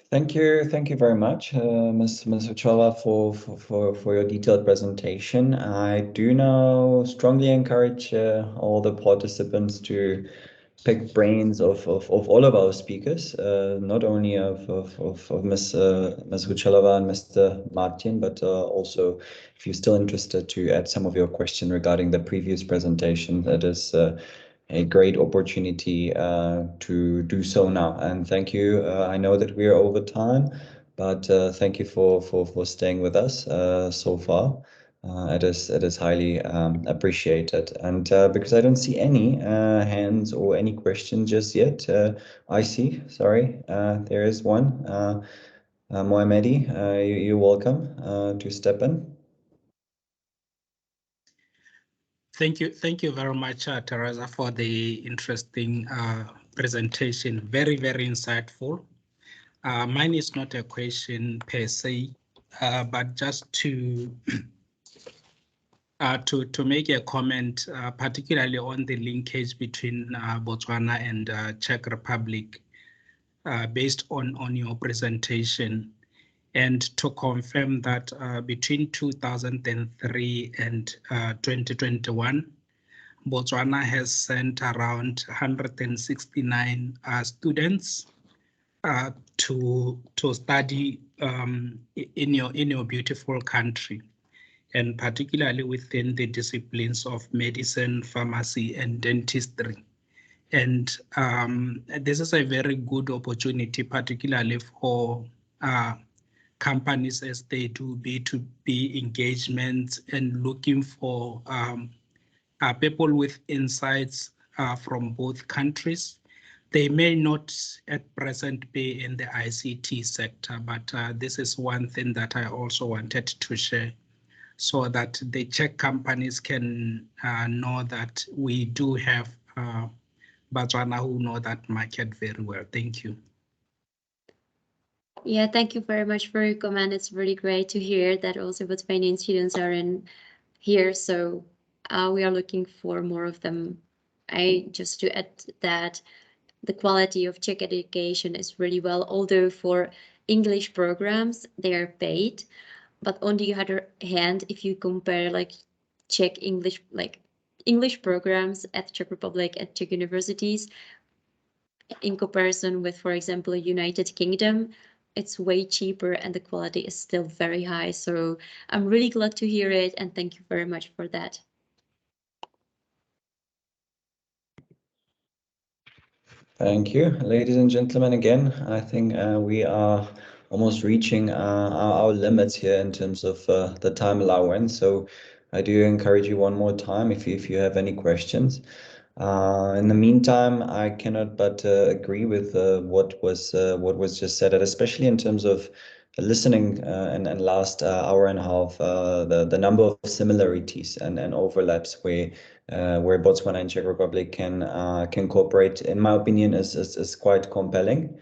Thank you very much, Ms. Uchova, for your detailed presentation. I do now strongly encourage all the participants to pick brains of all of our speakers, not only of Ms. Uchelova and Mr. Martin, but also if you're still interested to add some of your question regarding the previous presentation, that is a great opportunity to do so now. And thank you. I know that we are over time, but thank you for staying with us so far. It is highly appreciated. And because I don't see any hands or any questions just yet, I see, sorry, there is one. Mohammedi, you're welcome to step in. Thank you very much, Teresa, for the interesting presentation. Very, very insightful. Mine is not a question per se, but just to make a comment, particularly on the linkage between Botswana and Czech Republic, based on your presentation, and to confirm that between 2003 and 2021, Botswana has sent around 169 students to study in your beautiful country, and particularly within the disciplines of medicine, pharmacy, and dentistry. And this is a very good opportunity, particularly for companies as they do B2B engagements and looking for people with insights from both countries. They may not at present be in the ICT sector, but this is one thing that I also wanted to share, so that the Czech companies can know that we do have Botswana who know that market very well. Thank you. Yeah, thank you very much for your comment. It's really great to hear that also Botswanian students are in here. So we are looking for more of them. Just to add that the quality of Czech education is really well, although for English programs, they are paid. But on the other hand, if you compare like Czech English programs at Czech Republic at Czech universities, in comparison with, for example, United Kingdom, it's way cheaper and the quality is still very high. So I'm really glad to hear it, and thank you very much for that. Thank you, ladies and gentlemen. Again, I think we are almost reaching our limits here in terms of the time allowance. So I do encourage you one more time if you have any questions. In the meantime, I cannot but agree with what was just said, especially in terms of listening and last hour and a half, the number of similarities and overlaps where Botswana and Czech Republic can cooperate, in my opinion, is quite compelling.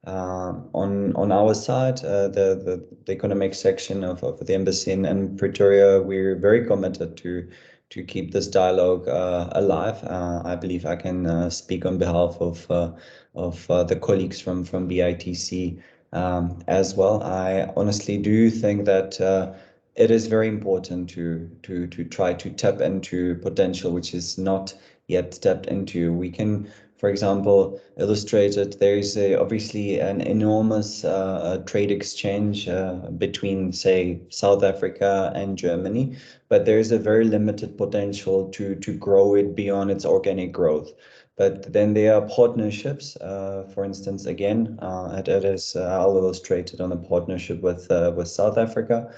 On our side, the economic section of the embassy in Pretoria, we're very committed to keep this dialogue alive. I believe I can speak on behalf of the colleagues from BITC as well. I honestly do think that it is very important to try to tap into potential which is not yet tapped into. We can, for example, illustrate it. There is obviously an enormous trade exchange between, say, South Africa and Germany, but there is a very limited potential to grow it beyond its organic growth. But then there are partnerships. For instance, again, it is I'll illustrate it on a partnership with South Africa.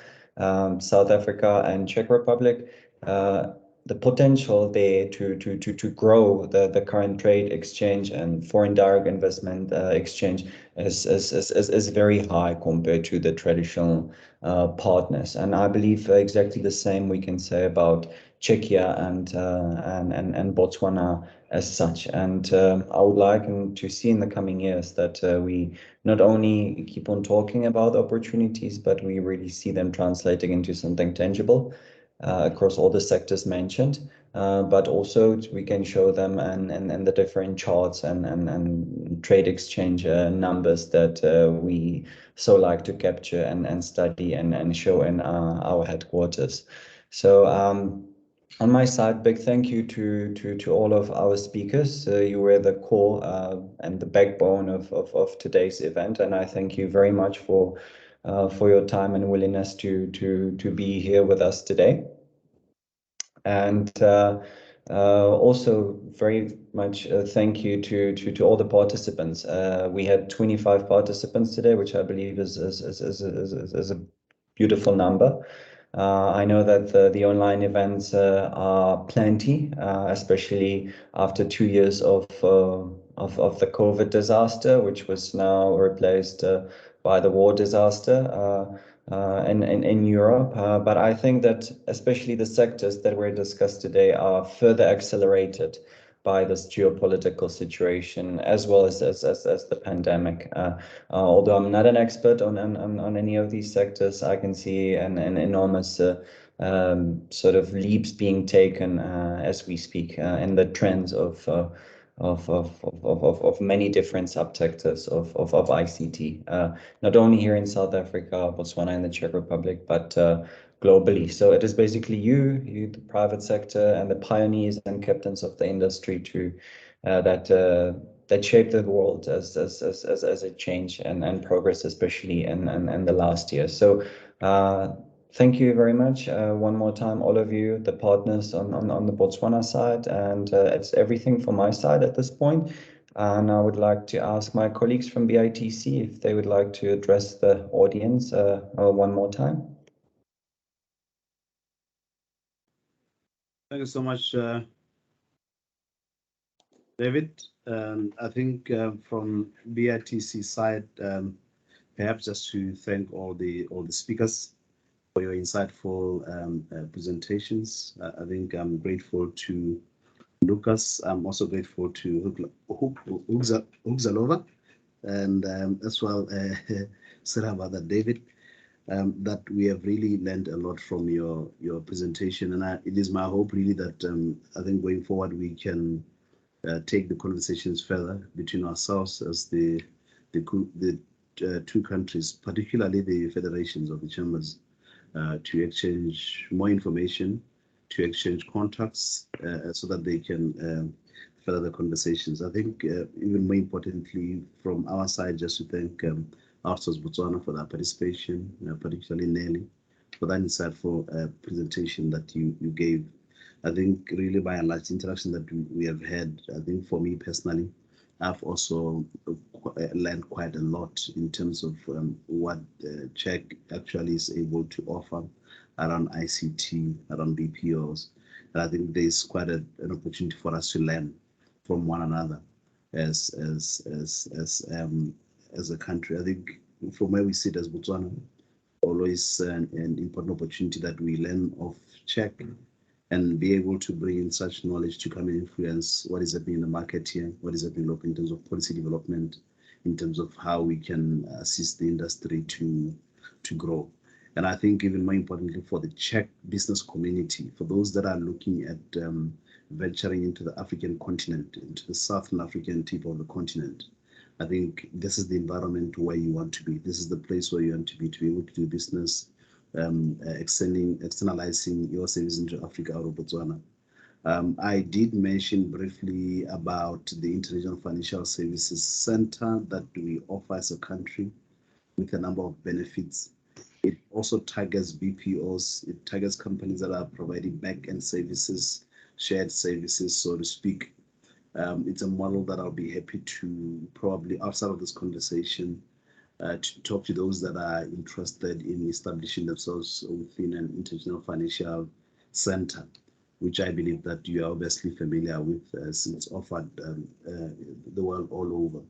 South Africa and Czech Republic, the potential there to grow the current trade exchange and foreign direct investment exchange is very high compared to the traditional partners. And I believe exactly the same we can say about Czechia and Botswana as such. And I would like to see in the coming years that we not only keep on talking about opportunities, but we really see them translating into something tangible across all the sectors mentioned. But also we can show them and the different charts and trade exchange numbers that we so like to capture and study and show in our headquarters. So on my side, big thank you to all of our speakers. You were the core and the backbone of today's event, and I thank you very much for your time and willingness to be here with us today. And also very much thank you to all the participants. We had 25 participants today, which I believe is a beautiful number. I know that the online events are plenty, especially after 2 years of the COVID disaster, which was now replaced by the war disaster in Europe. But I think that especially the sectors that were discussed today are further accelerated by this geopolitical situation, as well as the pandemic. Although I'm not an expert on any of these sectors, I can see an enormous sort of leaps being taken as we speak in the trends of many different subsectors of ICT, not only here in South Africa, Botswana, and the Czech Republic, but globally. So it is basically you, the private sector, and the pioneers and captains of the industry that shape the world as it change and progress, especially in the last year. So thank you very much one more time, all of you, the partners on the Botswana side, and it's everything from my side at this point. And I would like to ask my colleagues from BITC if they would like to address the audience one more time. Thank you so much, David. I think from BITC side, perhaps just to thank all the speakers for your insightful presentations. I think I'm grateful to Lucas. I'm also grateful to Hugzalova, and as well, sorry about that, David. That we have really learned a lot from your presentation, and it is my hope really that I think going forward we can take the conversations further between ourselves as the two countries, particularly the federations of the chambers, to exchange more information, to exchange contacts, so that they can further the conversations. I think even more importantly from our side, just to thank Arthur's Botswana for that participation, particularly Nelly, for that insightful presentation that you gave. I think really by and large the interaction that we have had, I think for me personally, I've also learned quite a lot in terms of what Czech actually is able to offer around ICT, around BPOs. And I think there's quite an opportunity for us to learn from one another as a country. I think from where we sit as Botswana, always an important opportunity that we learn of Czech and be able to bring in such knowledge to come and influence what is happening in the market here, what is happening locally in terms of policy development, in terms of how we can assist the industry to grow. And I think even more importantly for the Czech business community, for those that are looking at venturing into the African continent, into the Southern African tip of the continent, I think this is the environment where you want to be. This is the place where you want to be able to do business, externalizing your services into Africa out of Botswana. I did mention briefly about the International Financial Services Center that we offer as a country with a number of benefits. It also targets BPOs, it targets companies that are providing back-end services, shared services, so to speak. It's a model that I'll be happy to probably outside of this conversation to talk to those that are interested in establishing themselves within an international financial center, which I believe that you are obviously familiar with since offered the world all over.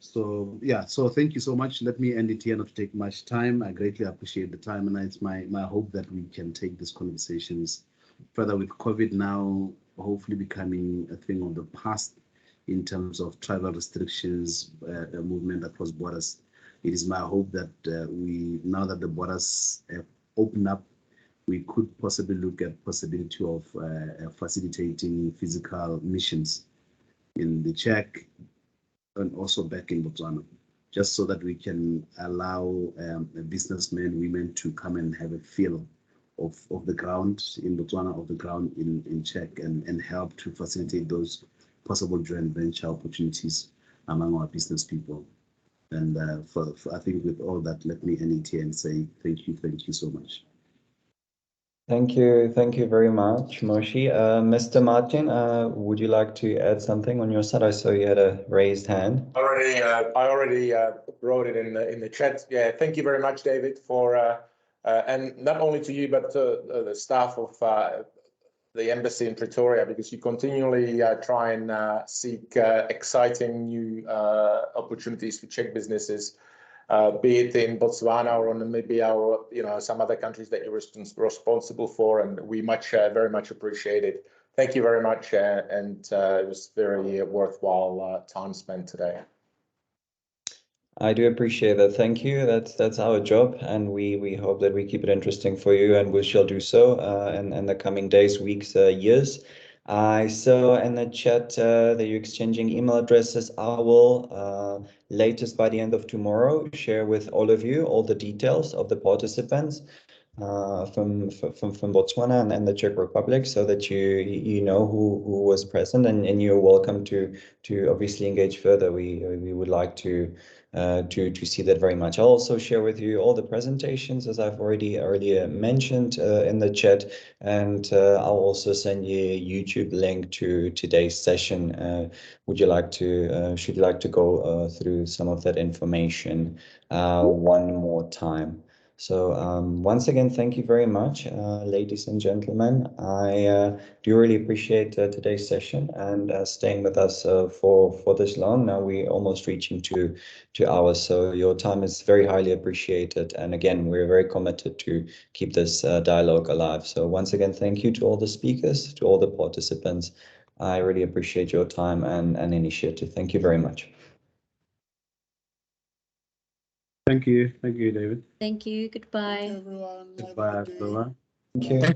So yeah, so thank you so much. Let me end it here, not to take much time. I greatly appreciate the time, and it's my hope that we can take these conversations further with COVID now hopefully becoming a thing of the past in terms of travel restrictions, movement across borders. It is my hope that we, now that the borders have opened up, we could possibly look at possibility of facilitating physical missions in the Czech and also back in Botswana, just so that we can allow businessmen, women to come and have a feel of the ground in Botswana, of the ground in Czech, and help to facilitate those possible joint venture opportunities among our business people. And for I think with all that, let me end it here and say thank you so much. Thank you very much, Moshe. Mr. Martin, would you like to add something on your side? I saw you had a raised hand. I already wrote it in the chat. Yeah, thank you very much, David, for and not only to you, but to the staff of the embassy in Pretoria, because you continually try and seek exciting new opportunities for Czech businesses, be it in Botswana or Namibia or some other countries that you're responsible for, and we very much appreciate it. Thank you very much, and it was very worthwhile time spent today. I do appreciate that. Thank you. That's our job, and we hope that we keep it interesting for you, and we shall do so in the coming days, weeks, years. I saw in the chat that you're exchanging email addresses. I will, latest by the end of tomorrow, share with all of you all the details of the participants from Botswana and the Czech Republic, so that you know who was present, and you're welcome to obviously engage further. We would like to see that very much. I'll also share with you all the presentations, as I've already earlier mentioned in the chat, and I'll also send you a YouTube link to today's session. Should you like to go through some of that information one more time? So once again, thank you very much, ladies and gentlemen. I do really appreciate today's session and staying with us for this long. Now we're almost reaching 2 hours, so your time is very highly appreciated. And again, we're very committed to keep this dialogue alive. So once again, thank you to all the speakers, to all the participants. I really appreciate your time and initiative. Thank you very much. Thank you, David. Thank you. Goodbye. Goodbye, everyone. Thank you.